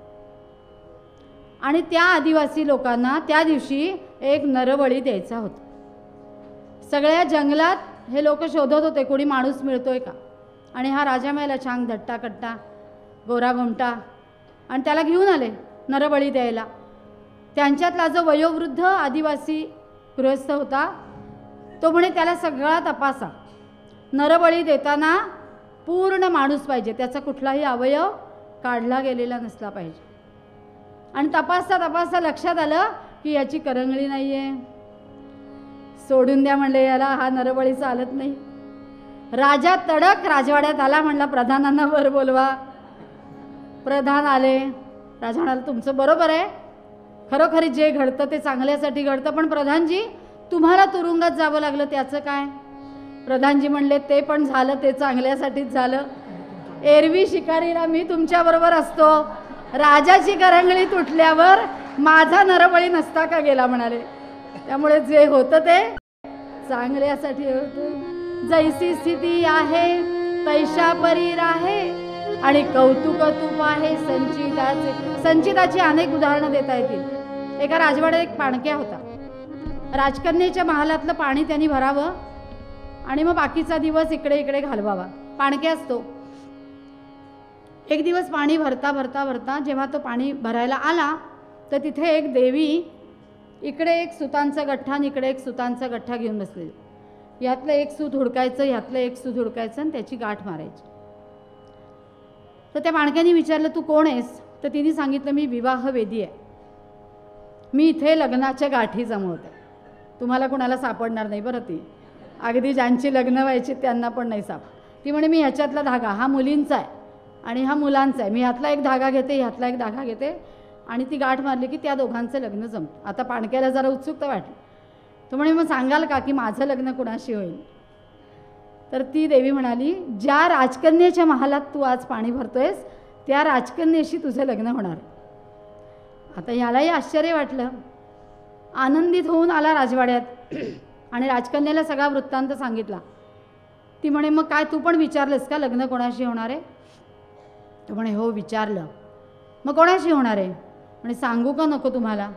आणि त्या आदिवासी लोकांना त्या दिवशी एक नरबळी द्यायचा होता. सगळ्या जंगलात हे लोक शोधत होते कोणी माणूस मिळतोय का. आणि हा राजा मेला छान धट्टा कट्टा गोरा गोमटा आणि त्याला घेऊन आले नरबळी द्यायला. त्यांच्यातला जो वयोवृद्ध आदिवासी गृहस्थ होता तो म्हणे त्याला सगळा तपासा. नरबळी देताना पूर्ण माणूस पाहिजे, त्याचा कुठलाही अवयव काढला गेलेला नसला पाहिजे. आणि तपासता तपासता लक्षात आलं की याची करंगळी नाही आहे. सोडून द्या म्हणले याला, हा नरबळी चालत नाही. राजा तडक राजवाड्यात आला. म्हणला प्रधानांना वर बोलवा. प्रधान आले. राजा म्हणाला तुमचं बरोबर आहे, खरोखरी जे घडतं ते चांगल्यासाठी घडतं, पण प्रधानजी तुम्हाला तुरुंगात जावं लागलं त्याचं काय? प्रधानजी म्हणले ते पण झालं ते चांगल्यासाठीच झालं. एरवी शिकारीला मी तुमच्याबरोबर असतो, राजाची करंगळी तुटल्यावर माझा नरबळी नसता का गेला म्हणाले. त्यामुळे जे होतं ते चांगल्यासाठी होतं. जैसी स्थिती आहे तैशा परीर आहे आणि कौतुक तूप आहे संचिताचे. संचिताची अनेक उदाहरणं देता येतील. एका राजवाड्यात एक पाणक्या होता. राजकन्येच्या महालातलं पाणी त्यांनी भरावं आणि मग बाकीचा दिवस इकडे इकडे घालवावा. पाणक्या असतो. एक दिवस पाणी भरता भरता भरता जेव्हा तो पाणी भरायला आला तर तिथे एक देवी इकडे एक सुतांचा गठ्ठा आणि इकडे एक सुतांचा गठ्ठा घेऊन बसलेली. यातलं एक सूत हुडकायचं, यातलं एक सूत हुडकायचं आणि त्याची गाठ मारायची. तर त्या पाणक्याने विचारलं तू कोण आहेस? तर तिने सांगितलं मी विवाहवेदी आहे, मी इथे लग्नाच्या गाठी जमवते. तुम्हाला कोणाला सापडणार नाही बरं. ती अगदी ज्यांची लग्न व्हायची त्यांना पण नाही सापड. ती म्हणे मी ह्याच्यातला धागा हा मुलींचा आहे आणि हा मुलांचा आहे, मी ह्यातला एक धागा घेते ह्यातला एक धागा घेते आणि ती गाठ मारली की त्या दोघांचं लग्न जमतं. आता पाणक्याला जरा उत्सुकता वाटली. तो म्हणे मग सांगाल का की माझं लग्न कुणाशी होईल? तर ती देवी म्हणाली ज्या राजकन्येच्या महालात तू आज पाणी भरतोयस त्या राजकन्येशी तुझं लग्न होणार. आता यालाही आश्चर्य वाटलं. आनंदित होऊन आला राजवाड्यात आणि राजकन्येला सगळा वृत्तांत सांगितला. ती म्हणे मग काय तू पण विचारलंस का लग्न कोणाशी होणार आहे? तो म्हणे हो विचारलं. मग कोणाशी होणार आहे? म्हणे सांगू का नको तुम्हाला?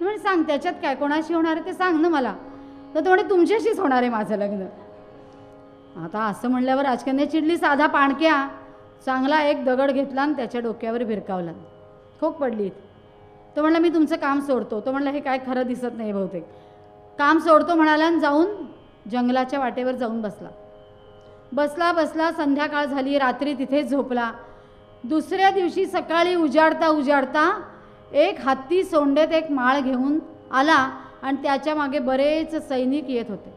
म्हणे सांग, त्याच्यात काय, कोणाशी होणार आहे ते सांग ना मला. तर तो म्हणे तुमच्याशीच होणार आहे माझं लग्न. आता असं म्हणल्यावर राजकन्या चिडली. साधा पाणक्या चांगला एक दगड घेतला आणि त्याच्या डोक्यावर भिरकावला. खूप पडली. तो म्हणला मी तुमचं काम सोडतो. तो म्हणला हे काय खरं दिसत नाही बहुतेक. काम सोडतो म्हणाला आणि जाऊन जंगलाच्या वाटेवर जाऊन बसला. बसला बसला संध्याकाळ झाली. रात्री तिथेच झोपला. दुसऱ्या दिवशी सकाळी उजाडता उजाडता एक हत्ती सोंडेत एक माळ घेऊन आला आणि त्याच्या मागे बरेच सैनिक येत होते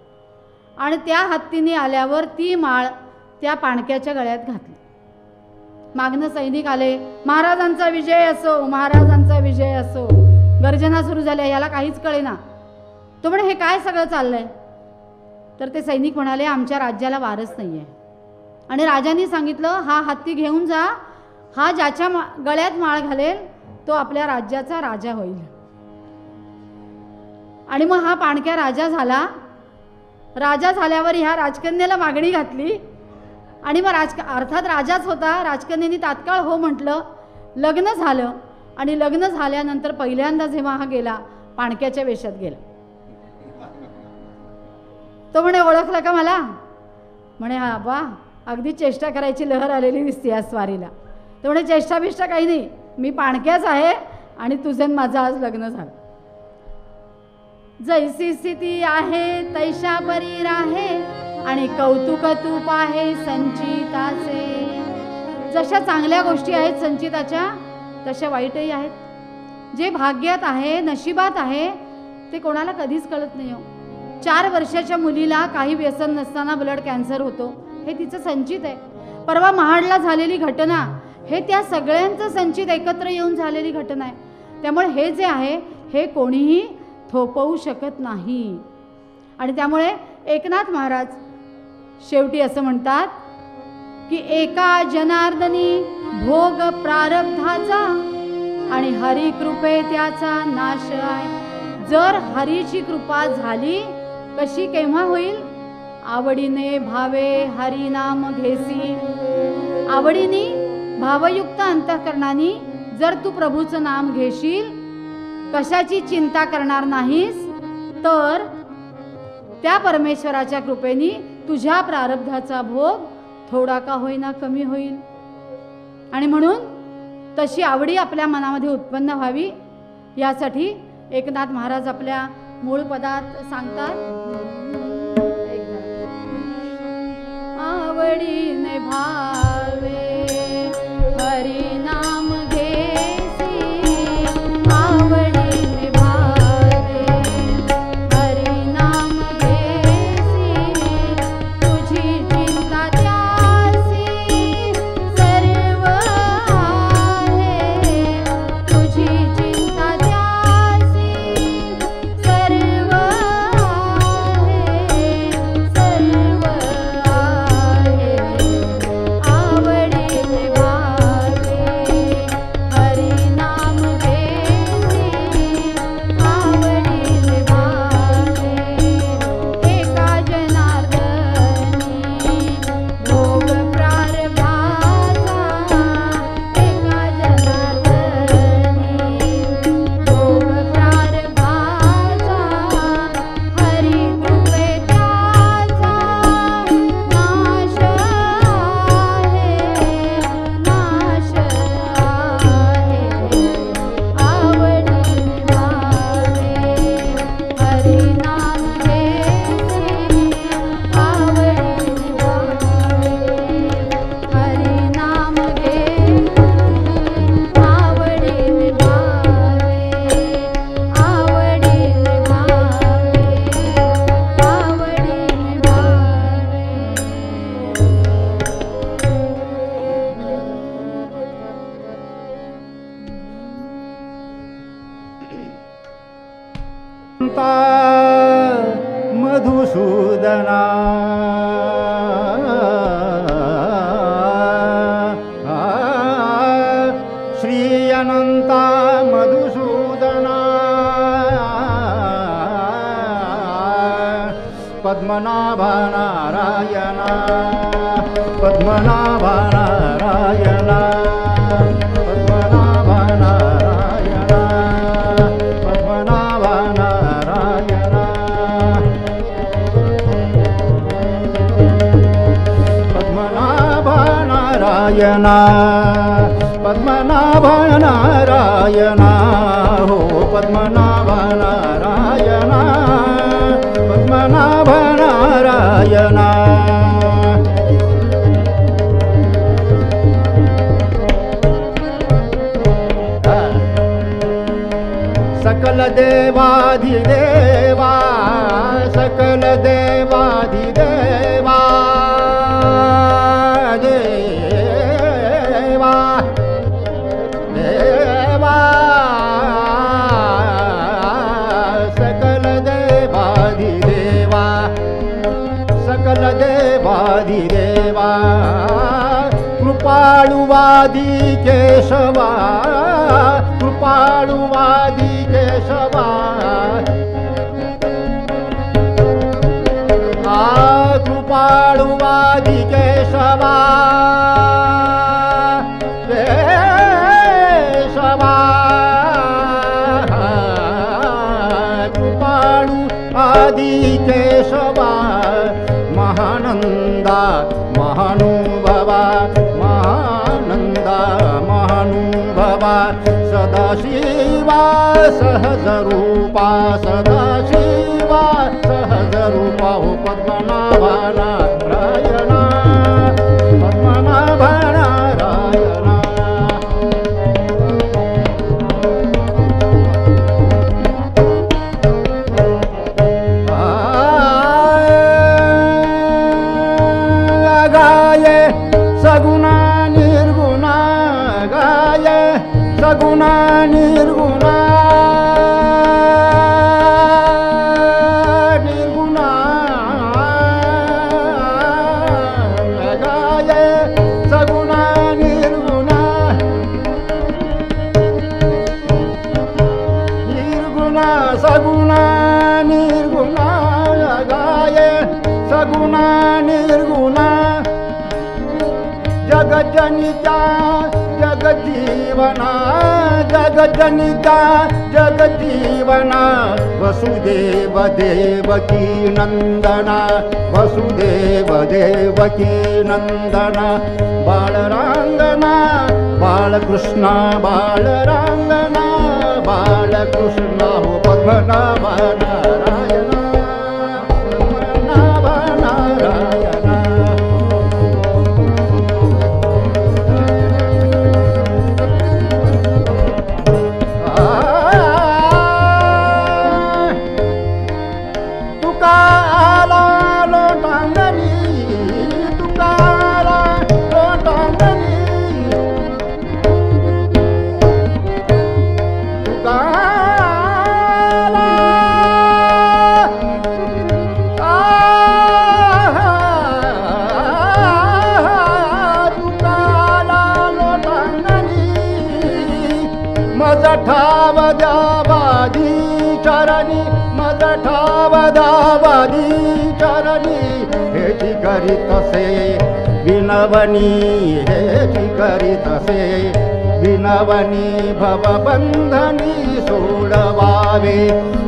आणि त्या हत्तीने आल्यावर ती माळ त्या पाणक्याच्या गळ्यात घातली. मागनं सैनिक आले. महाराजांचा विजय असो, महाराजांचा विजय असो. गर्जना सुरू झाल्या. याला काहीच कळेना. तो म्हणे हे काय सगळं चाललंय? तर ते सैनिक म्हणाले आमच्या राज्याला वारस नाही आहे आणि राजांनी सांगितलं हा हत्ती घेऊन जा, हा ज्याच्या गळ्यात माळ घालेल तो आपल्या राज्याचा राजा होईल. आणि मग हा पाणक्या राजा झाला. राजा झाल्यावर ह्या राजकन्येला मागणी घातली आणि मग अर्थात राजाच होता. राजकन्येने तात्काळ हो म्हटलं. लग्न झालं आणि लग्न झाल्यानंतर पहिल्यांदा जेव्हा हा गेला पाणक्याच्या वेशात गेला. तो म्हणे ओळखलं का मला? म्हणे हा बा अगदी चेष्टा करायची लहर आलेली दिसते या स्वारीला. तो म्हणे चेष्टा बिष्टा काही नाही, मी पाणक्याच आहे आणि तुझं माझं आज लग्न झालं. जैसी स्थिती आहे तैशा परी राहे आणि कौतुक तू पाहे संचिताचे. जशा चांगल्या गोष्टी आहेत संचिताच्या तशा वाईटही आहेत. जे भाग्यात आहे नशिबात आहे ते कोणाला कधीच कळत नाही हो. 4 वर्षाच्या मुलीला काही व्यसन नसताना ब्लड कॅन्सर होतो हे तिचं संचित आहे. परवा महाडला झालेली घटना हे त्या सगळ्यांचं संचित एकत्र येऊन झालेली घटना आहे. त्यामुळे हे जे आहे हे कोणीही थोपवू शकत नाही. आणि त्यामुळे एकनाथ महाराज शेवटी असं म्हणतात की एका जनार्दनी भोग प्रारब्धाचा आणि हरी कृपे त्याचा नाश आहे. जर हरीची कृपा झाली कशी केव्हा होईल? आवडीने भावे हरी नाम घेसी. आवडीने भावयुक्त अंतःकरणाने जर तू प्रभूचं नाम घेशील, कशाची चिंता करणार नाहीस, तर त्या परमेश्वराच्या कृपेने तुझ्या प्रारब्धाचा भोग थोडा का होईना कमी होईल. आणि म्हणून तशी आवडी आपल्या मनामध्ये उत्पन्न व्हावी यासाठी एकनाथ महाराज आपल्या मूळ पदात सांगतात, आवडीने भावे हरी नाम घेसी. आवडीने भावे हरी नाम घेसी. तुझी चिंता त्यासी सर्व आहे. तुझी चिंता त्यासी सर्व आहे. सर्व आहे. आवडीने भावे हरी नाम घेसी. आवडीने भावे एका जनार्दनी भोग प्रारब्धाचा. एका जनार्दनी भोग प्रारब्धाचा. हरी कृपे त्याचा नाश आहे. नाश आहे. आवडीने भावे हरी नाम घेसी. आवडीने भावे हरी नाम घेसी. आवडीने भावे आवडीने भावे आवडीने भावे. मधुसूदना श्री अनंता मधुसूदना पद्मनाभा नारायणा. पद्मनाभा नारायणा. पद्मनाभा नारायणा. पद्मनाभा नारायणा. पद्मनाभा नारायणा. पद्मनाभा नारायणा. हो पद्मनाभा नारायणा. पद्मनाभा नारायणा. सकल देवाधिदेवा. सकल देवाधिदेवा. देवा देवा सकल देवाधिदेवा. सकल देवाधिदेवा. कृपाळुवादी केशवा. कृपाळुवादी केशवा. कृपाळुवादी केशवा. केशवा कृपाळु आदि केशवा. महानंदा महानुभवा. महानंदा महानुभवा. सदाशिवा सदाशिवा सहजरूपा सदाशिवा सहजरूपा हो पद्मनाभा नारायणा पद्मनाभा नारायणा गाये सगुणा निर्गुणा गाये सगुणा निर्गुणा निर्गुणा गाये सगुणा निर्गुणा निर्गुणा सगुणा निर्गुणा गाये सगुणा निर्गुणा जगजनिता जगजीवना जगजनिता जगजीवना वसुदेव देवकी नंदना वसुदेव देवकी नंदना बाळरांगना बाळकृष्णा बाळरांगना बाळकृष्णा हो पद्मनाभा नारायणा पद्मनाभा नारायणा ठावदावादी चरणी मज ठावदावादी चरणी हेची करीतसे विनवनी हेची करीतसे विनवनी भवबंधनी सोडवावे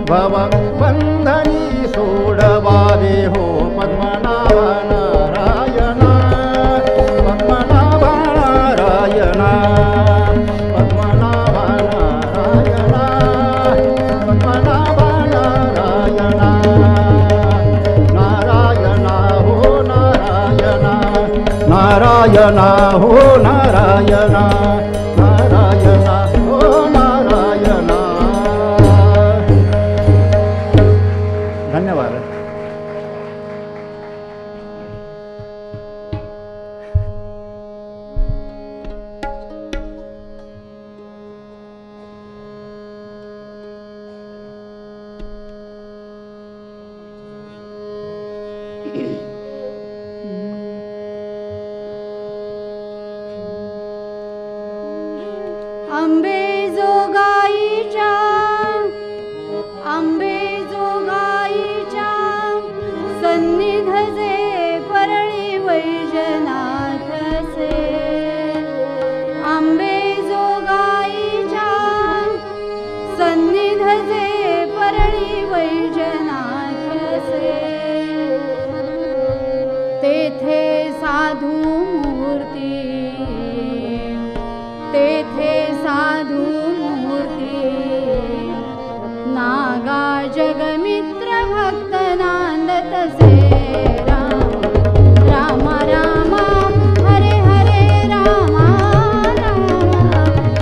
भवबंधनी सोडवावे हो पद्मनाभा नारायणा पद्मनाभा नारायणा नारायणा हो नारायणा नारायणा हो नारायणा धन्यवाद आंबेजोगाईच्या सन्निधजे परळी वैजनाथसे आंबेजोगाईच्या सन्निधजे परळी वैजनाथसे तेथे साधू मूर्ती तेथे साधू नागा जगमित्र भक्त नांदतसे राम राम राम हरे हरे राम राम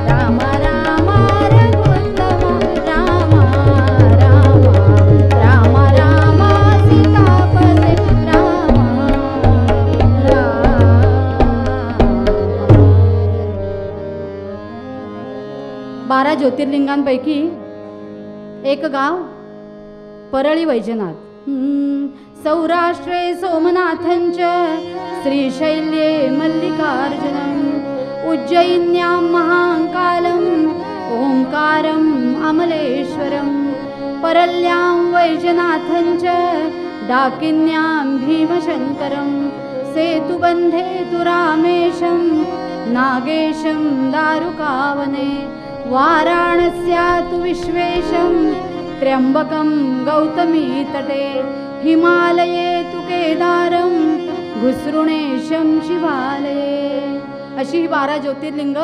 राम राम रघुत्तम राम राम राम राम सीतापते राम राम 12 ज्योतिर्लिंगांपैकी एक गाव परळी वैजनाथ सौराष्ट्रे सोमनाथंच श्रीशैल्ये मल्लिकार्जुनम् उज्जयिन्यां महाकालम् ओंकारम् अमलेश्वरम् परल्यां वैजनाथंच डाकिन्यां भीमशङ्करं सेतुबन्धे तु रामेशं नागेशं दारुकावने वाराणस्या तु विश्वेशं त्र्यंबकं गौतमी तटे हिमालये तु केदारं घुसृणेशं शिवालये। अशी 12 ज्योतिर्लिंग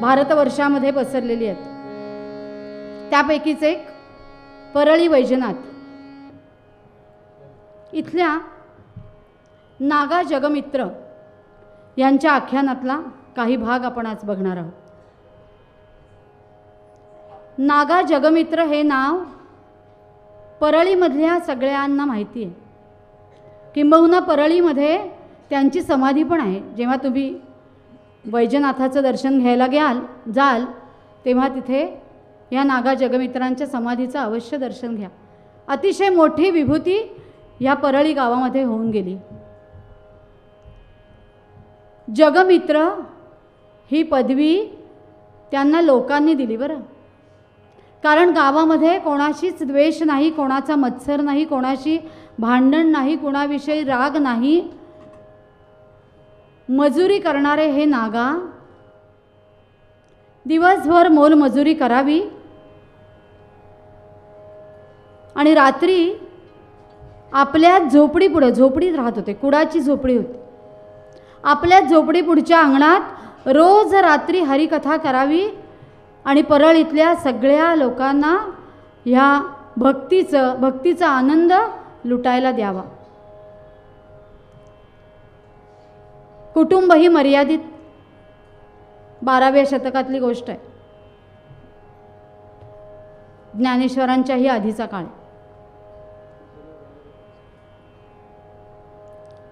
भारतवर्षामध्ये पसरलेली आहेत. त्यापैकीच एक परळी वैजनाथ इथल्या नागा जगमित्र यांच्या आख्यानातला काही भाग आपण आज बघणार आहोत. नागा जगमित्र हे नाव परळीमधल्या सगळ्यांना माहिती आहे. किंबहुना परळीमध्ये त्यांची समाधी पण आहे. जेव्हा तुम्ही वैजनाथाचं दर्शन घ्यायला जाल तेव्हा तिथे या नागा जगमित्रांच्या समाधीचं अवश्य दर्शन घ्या. अतिशय मोठी विभूती या परळी गावामध्ये होऊन गेली. जगमित्र ही पदवी त्यांना लोकांनी दिली बरं. कारण गावामध्ये कोणाशीच द्वेष नाही, कोणाचा मत्सर नाही, कोणाशी भांडण नाही, कोणाविषयी राग नाही. मजुरी करणारे हे नागा दिवसभर मोलमजुरी करावी आणि रात्री आपल्या झोपडीपुढं, झोपडीत राहत होते, कुडाची झोपडी होती, आपल्या झोपडीपुढच्या अंगणात रोज रात्री हरिकथा करावी आणि परळीतल्या सगळ्या लोकांना ह्या भक्तीचा आनंद लुटायला द्यावा. कुटुंब ही मर्यादित 12व्या शतकातली गोष्ट आहे. ज्ञानेश्वरांच्याही आधीचा काळ.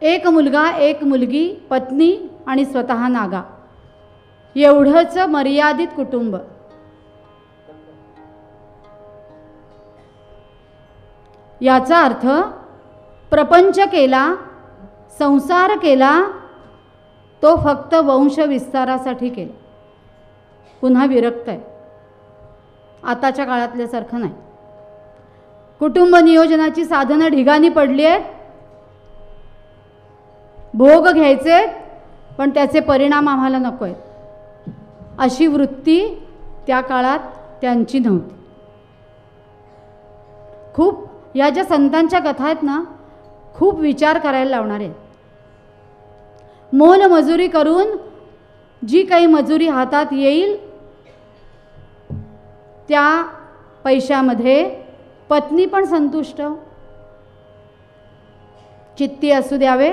एक मुलगा, एक मुलगी, पत्नी आणि स्वतः नागा एवढंच मर्यादित कुटुंब. याचा अर्थ प्रपंच केला, संसार केला तो फक्त वंश विस्तारासाठी केला. पुन्हा विरक्त आहे. आताच्या काळातल्यासारखं नाही. कुटुंब नियोजनाची साधनं ढिगाणी पडली आहेत. भोग घ्यायचे पण त्याचे परिणाम आम्हाला नको आहेत अशी वृत्ती त्या काळात त्यांची नव्हती. खूप या ज्या संतांच्या कथा आहेत ना, खूप विचार करायला लावणारे आहेत. मोलमजुरी करून जी काही मजुरी हातात येईल त्या पैशामध्ये पत्नी पण संतुष्ट, चित्ती असू द्यावे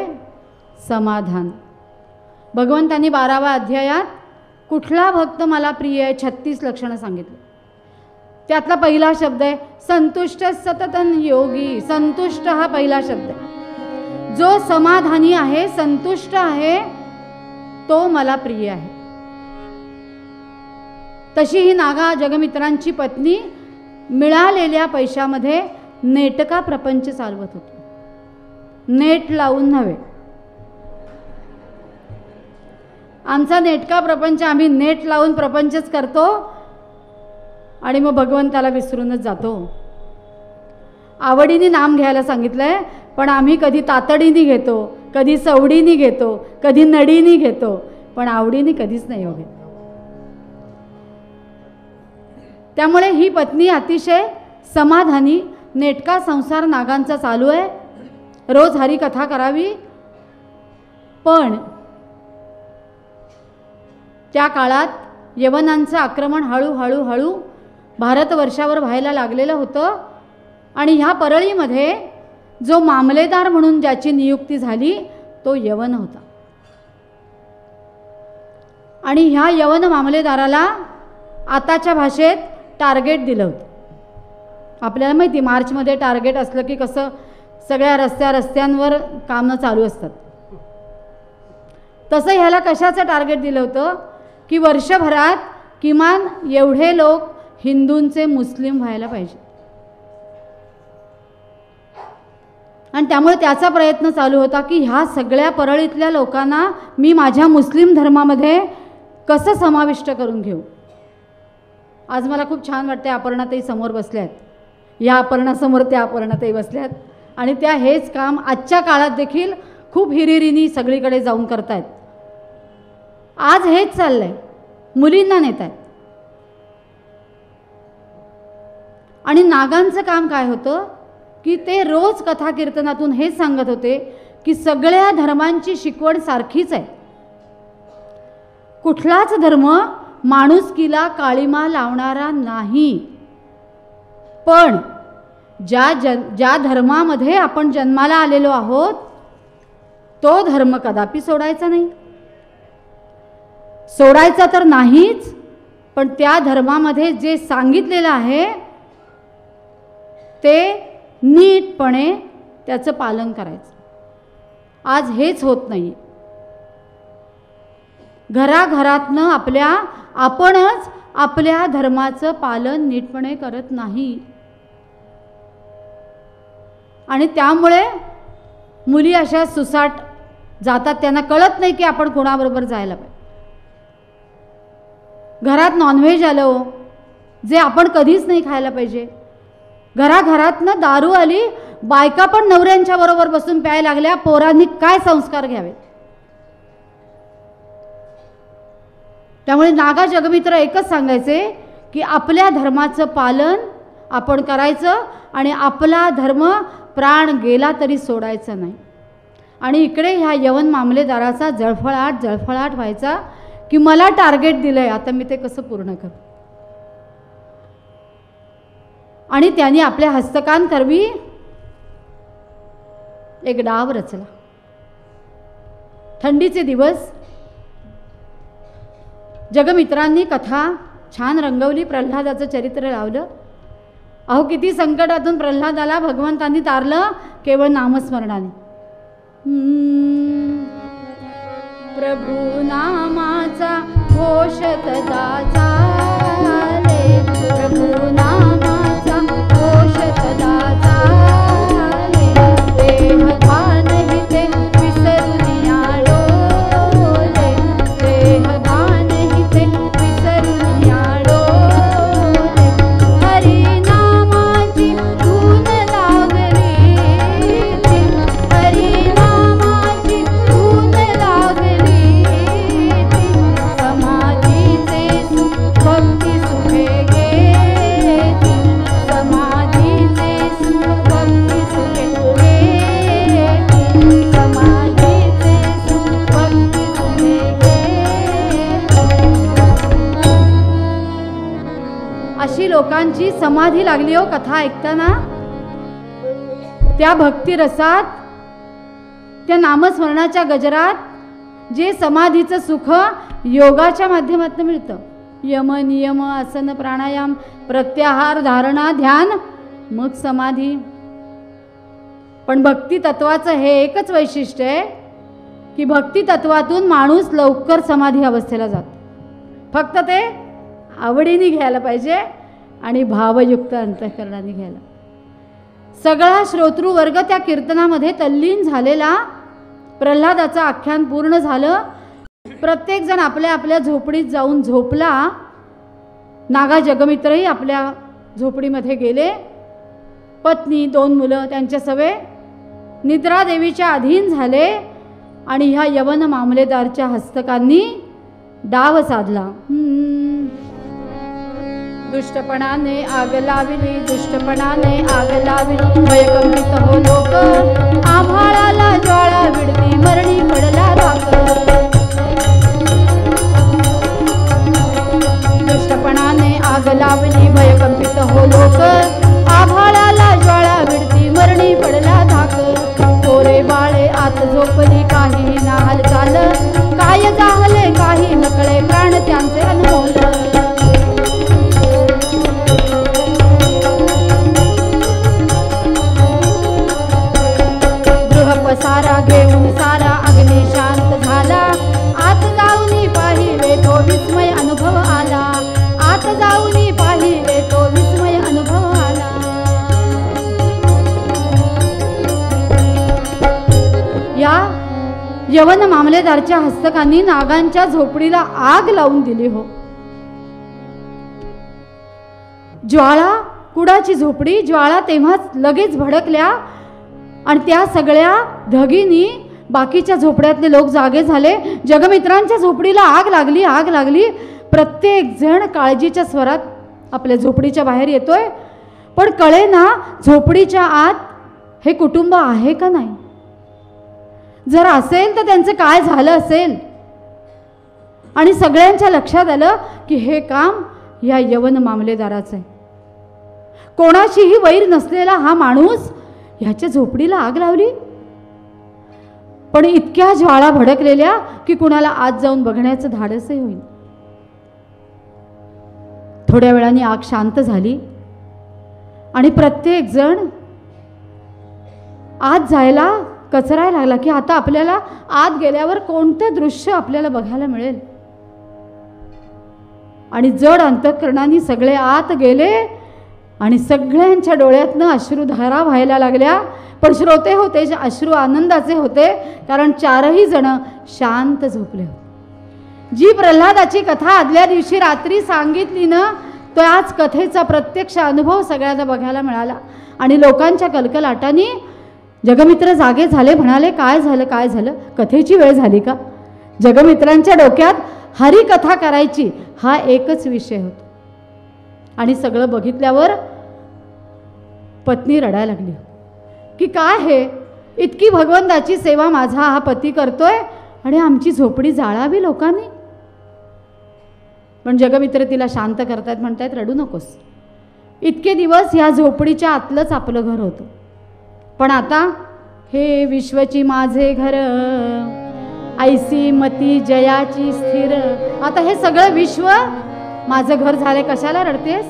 समाधान. भगवंतांनी 12व्या अध्यायात कुठला भक्त मला प्रिय आहे 36 लक्षणं सांगितली. त्यातला पहिला शब्द आहे संतुष्ट सततं योगी. संतुष्ट हा पहिला शब्द आहे. जो समाधानी आहे, संतुष्ट आहे, तो मला प्रिय आहे. तशी ही नागा जगमित्रांची पत्नी मिळालेल्या पैशामध्ये नेटका प्रपंच चालवत होती. नेट लावून नव्हे. आमचा नेटका प्रपंच, आम्ही नेट लावून प्रपंचच करतो आणि मग भगवंताला विसरूनच जातो. आवडीने नाम घ्यायला सांगितलंय पण आम्ही कधी तातडीने घेतो, कधी सवडीने घेतो, कधी नडीने घेतो, पण आवडीने कधीच नाही हो घेत. त्यामुळे ही पत्नी अतिशय समाधानी. नेटका संसार नागांचा चालू आहे. रोज हरिकथा करावी. पण त्या काळात यवनांचं आक्रमण हळूहळू भारतवर्षावर व्हायला लागलेलं होतं आणि ह्या परळीमध्ये जो मामलेदार म्हणून ज्याची नियुक्ती झाली तो यवन होता. आणि ह्या यवन मामलेदाराला आताच्या भाषेत टार्गेट दिलं होतं. आपल्याला माहिती मार्चमध्ये टार्गेट असलं की कसं सगळ्या रस्त्यांवर कामं चालू असतात. तसं ह्याला कशाचं टार्गेट दिलं होतं की वर्षभरात किमान एवढे लोक हिंदूंचे मुस्लिम व्हायला पाहिजे. आणि त्यामुळे त्याचा प्रयत्न चालू होता की ह्या सगळ्या परळीतल्या लोकांना मी माझ्या मुस्लिम धर्मामध्ये कसं समाविष्ट करून घेऊ. आज मला खूप छान वाटते, अपर्णाताई समोर बसल्या आहेत. या अपर्णासमोर त्या अपर्णाताई बसल्या आहेत आणि त्या हेच काम आजच्या काळात देखील खूप हिरिरीनी सगळीकडे जाऊन करतायत. आज हेच चाललंय. मुलींना नेत आहेत. आणि नागांचं काम काय होतं की ते रोज कथा कीर्तनातून हेच सांगत होते की सगळ्या धर्मांची शिकवण सारखीच आहे. कुठलाच धर्म माणुसकीला काळीमा लावणारा नाही. पण ज्या धर्मामध्ये आपण जन्माला आलेलो आहोत तो धर्म कदापि सोडायचा नाही. सोडायचा तर नाहीच, पण त्या धर्मामध्ये जे सांगितलेलं आहे ते नीटपणे त्याचं पालन करायचं. आज हेच होत नाही. घराघरातनं आपणच आपल्या धर्माचं पालन नीटपणे करत नाही. आणि त्यामुळे मुली अशा सुसाट जातात, त्यांना कळत नाही की आपण कोणाबरोबर जायला पाहिजे. घरात नॉनव्हेज आलं जे आपण कधीच नाही खायला पाहिजे. घराघरातनं दारू आली, बायका पण नवऱ्यांच्या बरोबर बसून प्यायला लागल्या. पोरांनी काय संस्कार घ्यावेत. त्यामुळे नागा जगमित्र एकच सांगायचे की आपल्या धर्माचं पालन आपण करायचं आणि आपला धर्म प्राण गेला तरी सोडायचा नाही. आणि इकडे ह्या यवन मामलेदाराचा जळफळाट व्हायचा की मला टार्गेट दिलंय, आता मी ते कसं पूर्ण करू. आणि त्यांनी आपल्या हस्तकांकरवी एक डाव रचला. थंडीचे दिवस, जगमित्रांनी कथा छान रंगवली, प्रल्हादाचं चरित्र लावलं. अहो किती संकटातून प्रल्हादाला भगवंतांनी तारलं केवळ नामस्मरणाने. प्रभू नामाचा घोष तदा चाले, प्रभू नामाचा घोष तदा चाले. देह भान हिते विसरून आडोले, देह भान हिते विसरून आडोले. हरी नामाची धून लागली, हरी नामाची धून लागली. समाधीचे सुख भक्ती सुखे घेती, समाधीचे सुख भक्ती सुखे घेती, समाधीचे सुख भक्ती सुखे घेती. अशी लोकांची समाधी लागली हो कथा ऐकताना. त्या भक्तिरसात, त्या नामस्मरणाच्या गजरात जे समाधीचं सुख योगाच्या माध्यमातून मिळतं. यम नियम आसन प्राणायाम प्रत्याहार धारणा ध्यान मग समाधी. पण भक्ती तत्वाचं हे एकच वैशिष्ट्य आहे की भक्ती तत्वातून माणूस लवकर समाधी अवस्थेला जातो. फक्त ते आवडीने घ्यायला पाहिजे आणि भावयुक्त अंतःकरणाने घ्यायला. सगळा श्रोतृवर्ग त्या कीर्तनामध्ये तल्लीन झालेला. प्रल्हादाचं आख्यान पूर्ण झालं. प्रत्येक जण आपल्या आपल्या झोपडीत जाऊन झोपला. नागा जगमित्रही आपल्या झोपडीमध्ये गेले. पत्नी 2 मुलं त्यांच्या सवे निद्रादेवीच्या अधीन झाले. आणि ह्या यवन मामलेदारच्या हस्तकांनी डाव साधला. दुष्टपणाने आग लावली, दुष्टपणाने आग लावली. भयकंपित हो लोक, आभाळाला ज्वाळा विडती, मरणी पडला धाक. दुष्टपणाने आग लावली, भयकंपित हो लोक, आभाळाला ज्वाळा विडती, मरणी पडला धाक. पोरे बाळे आत झोपली, काही ना हालचाल, काय जाहले काही नकळे, प्राण त्यांचे अनमोल. सारा घेऊन सारा अग्नी शांत झाला. आत जाऊनी पाहिले तो विस्मय अनुभव आला, आत जाऊनी पाहिले तो विस्मय अनुभव आला. या यवन मामलेदारच्या हस्तकांनी नागांच्या झोपडीला आग लावून दिली हो. ज्वाळा, कुडाची झोपडी, ज्वाळा तेव्हाच लगेच भडकल्या आणि त्या सगळ्या धगीनी बाकीच्या झोपड्यातले लोक जागे झाले. जगमित्रांच्या झोपडीला आग लागली, आग लागली. प्रत्येक जण काळजीच्या स्वरात आपल्या झोपडीच्या बाहेर येतोय. पण कळे ना झोपडीच्या आत हे कुटुंब आहे का नाही. जर असेल तर त्यांचं काय झालं असेल. आणि सगळ्यांच्या लक्षात आलं की हे काम या यवन मामलेदाराचं आहे. कोणाशीही वैर नसलेला हा माणूस ह्याच्या झोपडीला आग लावली. पण इतक्या ज्वाळा भडकलेल्या की कुणाला आत जाऊन बघण्याचं धाडसही होईल. थोड्या वेळाने आग शांत झाली आणि प्रत्येक जण आत जायला कचरायला लागला की आता आपल्याला आत गेल्यावर कोणतं दृश्य आपल्याला बघायला मिळेल. आणि जड अंतःकरणाने सगळे आत गेले आणि सगळ्यांच्या डोळ्यातनं अश्रुधारा व्हायला लागल्या. पण श्रोते होते जे अश्रू आनंदाचे होते, कारण चारही जण शांत झोपले होते. जी प्रल्हादाची कथा आदल्या दिवशी रात्री सांगितली ना, त्याच कथेचा प्रत्यक्ष अनुभव सगळ्यांना बघायला मिळाला. आणि लोकांच्या कलकलाटाने जगमित्र जागे झाले. म्हणाले, काय झालं काय झालं, कथेची वेळ झाली का? जगमित्रांच्या डोक्यात हरिकथा करायची हा एकच विषय होता. आणि सगळं बघितल्यावर पत्नी रडायला लागली की काय हे, इतकी भगवंताची सेवा माझा हा पती करतोय आणि आमची झोपडी जाळावी लोकांनी. पण जगमित्र तिला शांत करतायत, म्हणतायत रडू नकोस. इतके दिवस ह्या झोपडीच्या आतलंच आपलं घर होतं, पण आता हे विश्वची माझे घर, ऐसी मती जयाची स्थिर, आता हे सगळं विश्व माझं घर झालंय. कशाला रडतेस?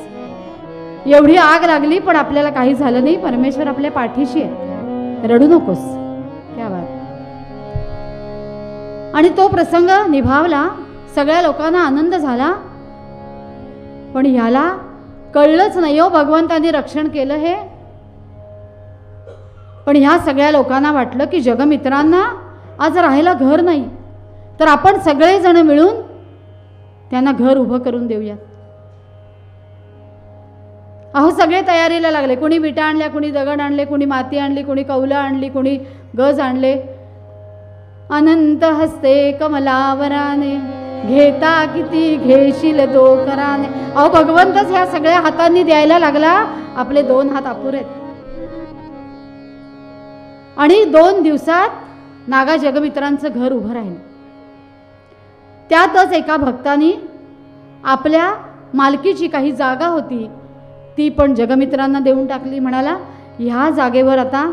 एवढी आग लागली पण आपल्याला काही झालं नाही. परमेश्वर आपल्या पाठीशी आहे, रडू नकोस. क्या बात. आणि तो प्रसंग निभावला, सगळ्या लोकांना आनंद झाला. पण ह्याला कळलंच नाही हो भगवंतांनी रक्षण केलं हे. पण ह्या सगळ्या लोकांना वाटलं की जगमित्रांना आज राहायला घर नाही, तर आपण सगळेजण मिळून त्यांना घर उभं करून देऊया. अहो सगळे तयारीला लागले. कोणी विटा आणल्या, कोणी दगड आणले, कोणी माती आणली, कोणी कौलं आणली, कोणी गज आणले. अनंत हस्ते कमलावराने, घेता किती घेशील तो कराने. अहो भगवंतच ह्या सगळ्या हातांनी द्यायला लागला. आपले 2 हात अपुरे आहेत. आणि 2 दिवसात नागा जगमित्रांचं घर उभं राहिलं. त्यातच एका भक्तानी आपल्या मालकीची काही जागा होती ती पण जगमित्रांना देऊन टाकली. म्हणाला, ह्या जागेवर आता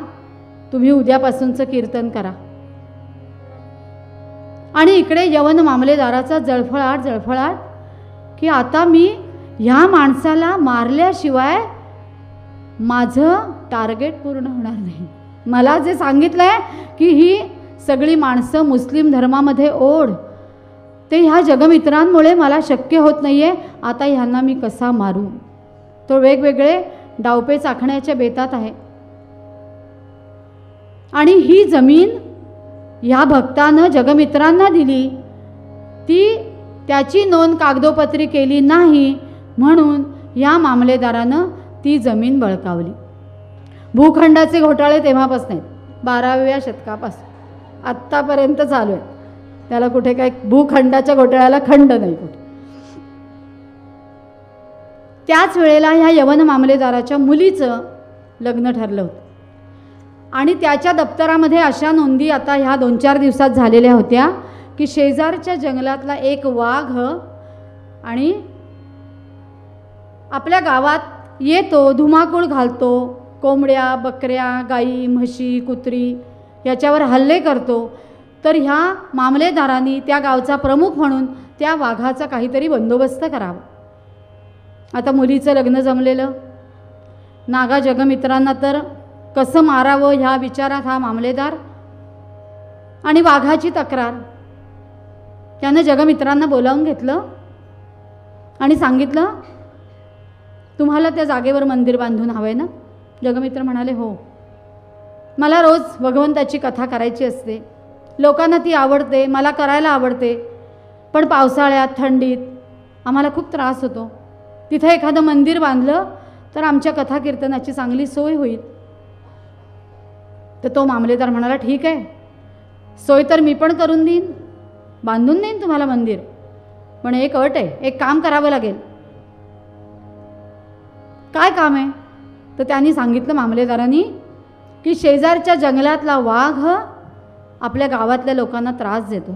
तुम्ही उद्यापासूनचं कीर्तन करा. आणि इकडे यवन मामलेदाराचा जळफळाट की आता मी ह्या माणसाला मारल्याशिवाय माझं टार्गेट पूर्ण होणार नाही. मला जे सांगितलंय की ही सगळी माणसं मुस्लिम धर्मामध्ये ओढ, ते ह्या जगमित्रांमुळे मला शक्य होत नाहीये. आता ह्यांना मी कसा मारू? तो वेगवेगळे डावपेच आखण्याच्या बेतात आहे. आणि ही जमीन ह्या भक्तानं जगमित्रांना दिली, ती त्याची नोंद कागदोपत्री केली नाही म्हणून या मामलेदारानं ती जमीन बळकावली. भूखंडाचे घोटाळे तेव्हापासून आहेत, 12व्या शतकापासून आत्तापर्यंत चालू आहे. त्याला कुठे काय भूखंडाच्या घोटाळ्याला खंड नाही कुठे. त्याच वेळेला ह्या यवन मामलेदाराच्या मुलीचं लग्न ठरलं होतं आणि त्याच्या दप्तरामध्ये अशा नोंदी आता ह्या 2-4 दिवसात झालेल्या होत्या की शेजारच्या जंगलातला एक वाघ आणि आपल्या गावात येतो, धुमाकूळ घालतो, कोंबड्या, बकऱ्या, गाई, म्हशी, कुत्री याच्यावर हल्ले करतो. तर ह्या मामलेदारांनी त्या गावचा प्रमुख म्हणून त्या वाघाचा काहीतरी बंदोबस्त करावा. आता मुलीचं लग्न जमलेलं, नागा जगमित्रांना तर कसं मारावं ह्या विचारात हा मामलेदार. आणि वाघाची तक्रार, त्यानं जगमित्रांना बोलावून घेतलं आणि सांगितलं, तुम्हाला त्या जागेवर मंदिर बांधून हवंय ना? जगमित्र म्हणाले, हो, मला रोज भगवंताची कथा करायची असते, लोकांना ती आवडते, मला करायला आवडते, पण पावसाळ्यात थंडीत आम्हाला खूप त्रास होतो. तिथे एखादं मंदिर बांधलं तर आमच्या कथा कीर्तनाची चांगली सोय होईल. तर तो मामलेदार म्हणाला, ठीक आहे, सोय तर मी पण करून देईन, बांधून देईन तुम्हाला मंदिर, पण एक अट आहे, एक काम करावं लागेल. काय काम आहे? तर त्यांनी सांगितलं मामलेदारांनी की शेजारच्या जंगलातला वाघ आपल्या गावातल्या लोकांना त्रास देतो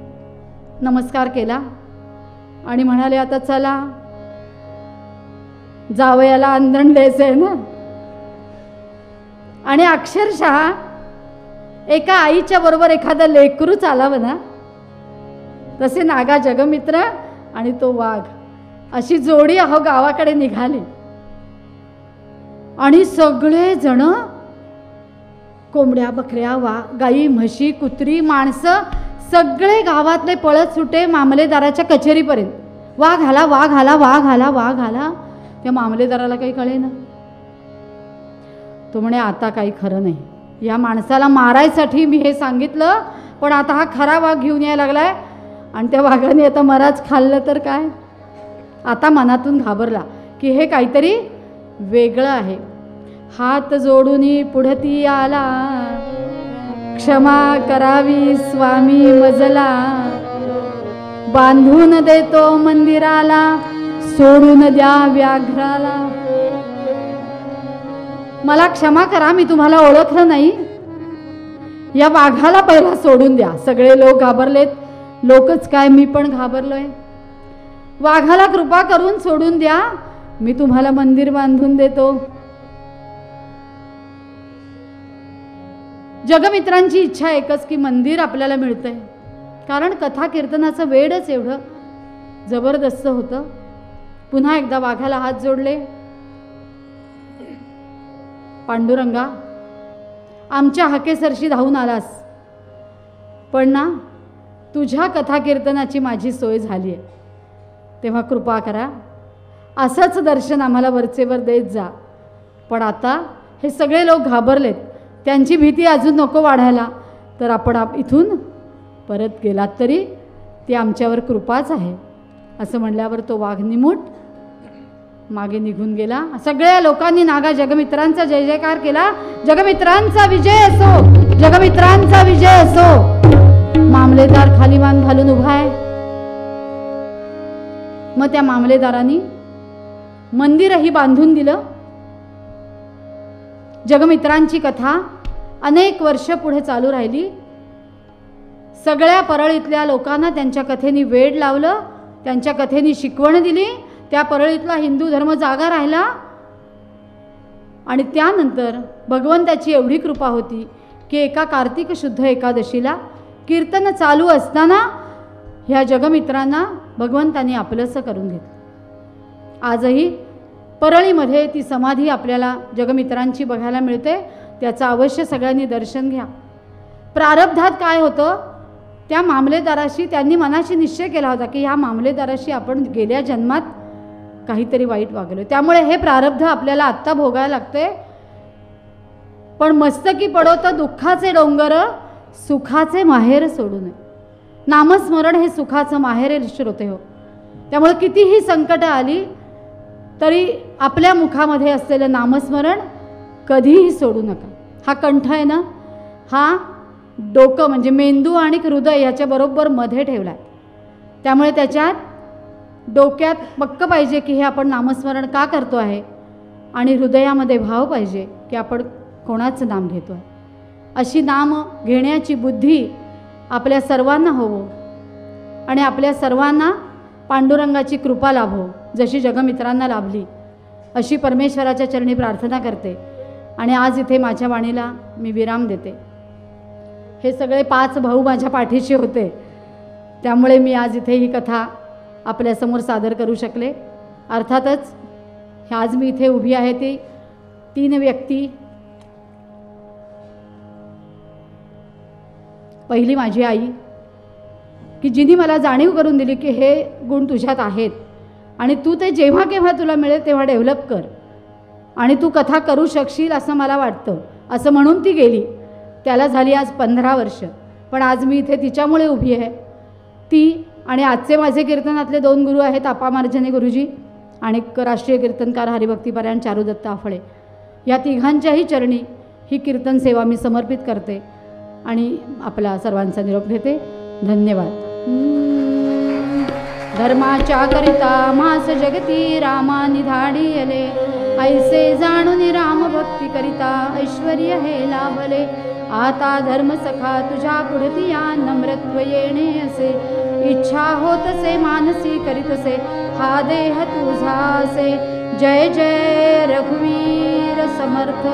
नमस्कार केला आणि म्हणाले आता चला जावयाला आंदण द्यायचं आहे ना. आणि अक्षरशः एका आईच्या बरोबर एखादा लेकरू चालावं ना तसे नागा जगमित्र आणि तो वाघ अशी जोडी अहो गावाकडे निघाली. आणि सगळे जण कोंबड्या बकऱ्या गाई म्हशी कुत्री माणसं सगळे गावातले पळत सुटे मामलेदाराच्या कचेरीपर्यंत. वाघ आला वाघ आला वाघ आला वाघ आला. त्या मामलेदाराला काही कळेना. तो म्हणे आता काही खरं नाही, या माणसाला मारायसाठी मी हे सांगितलं पण आता हा खरा वाघ घेऊन यायला लागलाय आणि त्या वाघाने आता मराच खाल्लं तर काय. आता मनातून घाबरला की हे काहीतरी वेगळं आहे. हात जोडून पुढती आला, क्षमा करावी स्वामी मजला, बांधून देतो मंदिराला, सोडून द्या व्याघ्राला. मला क्षमा करा, मी तुम्हाला ओळखलं नाही, या वाघाला पहिला सोडून द्या. सगळे लोक घाबरलेत. लोकच काय मी पण घाबरलोय. वाघाला कृपा करून सोडून द्या, मी तुम्हाला मंदिर बांधून देतो. जगमित्रांची इच्छा एकच की मंदिर आपल्याला मिळतंय, कारण कथा कीर्तनाचं वेडच एवढं जबरदस्त होतं. पुन्हा एकदा वाघाला हात जोडले. पांडुरंगा, आमच्या हाकेसरशी धावून आलास, पण ना तुझ्या कथा कीर्तनाची माझी सोय झाली आहे, तेव्हा कृपा करा, असंच दर्शन आम्हाला वरचेवर देत जा. पण आता हे सगळे लोक घाबरलेत, त्यांची भीती अजून नको वाढायला, तर आपण इथून परत गेलात तरी ती आमच्यावर कृपाच आहे. असं म्हणल्यावर तो वाघ निमूट मागे निघून गेला. सगळ्या लोकांनी नागा जगमित्रांचा जय जयकार केला. जगमित्रांचा विजय असो, जगमित्रांचा विजय असो. मामलेदार खाली मान घालून उभा आहे. मग त्या मामलेदारांनी मंदिरही बांधून दिलं. जगमित्रांची कथा अनेक वर्ष पुढे चालू राहिली. सगळ्या परळीतल्या लोकांना त्यांच्या कथेनी वेड लावलं, त्यांच्या कथेनी शिकवण दिली. त्या परळीतला हिंदू धर्म जागा राहिला. आणि त्यानंतर भगवंताची एवढी कृपा होती की एका कार्तिक शुद्ध एकादशीला कीर्तन चालू असताना ह्या जगमित्रांना भगवंतांनी आपलंसं करून घेतलं. आजही परळीमध्ये ती समाधी आपल्याला जगमित्रांची बघायला मिळते. त्याचं अवश्य सगळ्यांनी दर्शन घ्या. प्रारब्धात काय होतं, त्या मामलेदाराशी त्यांनी मनाशी निश्चय केला होता की ह्या मामलेदाराशी आपण गेल्या जन्मात काहीतरी वाईट वागलो, त्यामुळे हे प्रारब्ध आपल्याला आत्ता भोगायला लागते. पण मस्तकी पडवतं दुःखाचे डोंगर, सुखाचे माहेर सोडू नये. नामस्मरण हे सुखाचं माहेर आहे श्रोते हो. त्यामुळे कितीही संकट आली तरी आपल्या मुखामध्ये असलेलं नामस्मरण कधीही सोडू नका. हा कंठ आहे ना, हा डोकं म्हणजे मेंदू आणि हृदय ह्याच्याबरोबर मध्ये ठेवला. त्यामुळे त्याच्यात डोक्यात पक्क पाहिजे की हे आपण नामस्मरण का करतो आहे, आणि हृदयामध्ये भाव पाहिजे की आपण कोणाचं नाम घेतो आहे. अशी नाम घेण्याची बुद्धी आपल्या सर्वांना होवो आणि आपल्या सर्वांना पांडुरंगाची कृपा लाभो, जशी जगमित्रांना लाभली अशी परमेश्वराच्या चरणी प्रार्थना करते. आणि आज इथे माझ्या वाणीला मी विराम देते. हे सगळे 5 भाऊ माझ्या पाठीशी होते, त्यामुळे मी आज इथे ही कथा आपल्यासमोर सादर करू शकले. अर्थातच आज मी इथे उभी आहे ती 3 व्यक्ती. पहिली माझी आई, की जिने मला जाणीव करून दिली की हे गुण तुझ्यात आहेत आणि तू ते जेव्हा केव्हा तुला मिळेल तेव्हा डेव्हलप कर आणि तू कथा करू शकशील असं मला वाटतं, असं म्हणून ती गेली. त्याला झाली आज 15 वर्ष, पण आज मी इथे तिच्यामुळे उभी आहे. ती आणि आजचे माझे कीर्तनातले 2 गुरु आहेत, आपा मार्जने गुरुजी आणि राष्ट्रीय कीर्तनकार हरिभक्तीपरायण चारुदत्त आफळे. या तिघांच्याही चरणी ही कीर्तन सेवा मी समर्पित करते आणि आपला सर्वांचा निरोप घेते. धन्यवाद. धर्माच्या करिता मास जगती रामा निधाडी आले, ऐसे जाणून राम भक्ती करिता ऐश्वर्य हे लाभले. आता धर्म सखा तुझ्या पुढती या नम्र ईश्वरत्व येणे असे इच्छा होत असे मानसी करीत असे हा देह तुझा असे जय जय रघुवीर समर्थ.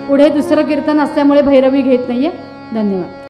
पुढे दुसरं कीर्तन असल्यामुळे भैरवी घेत नाहीये. धन्यवाद.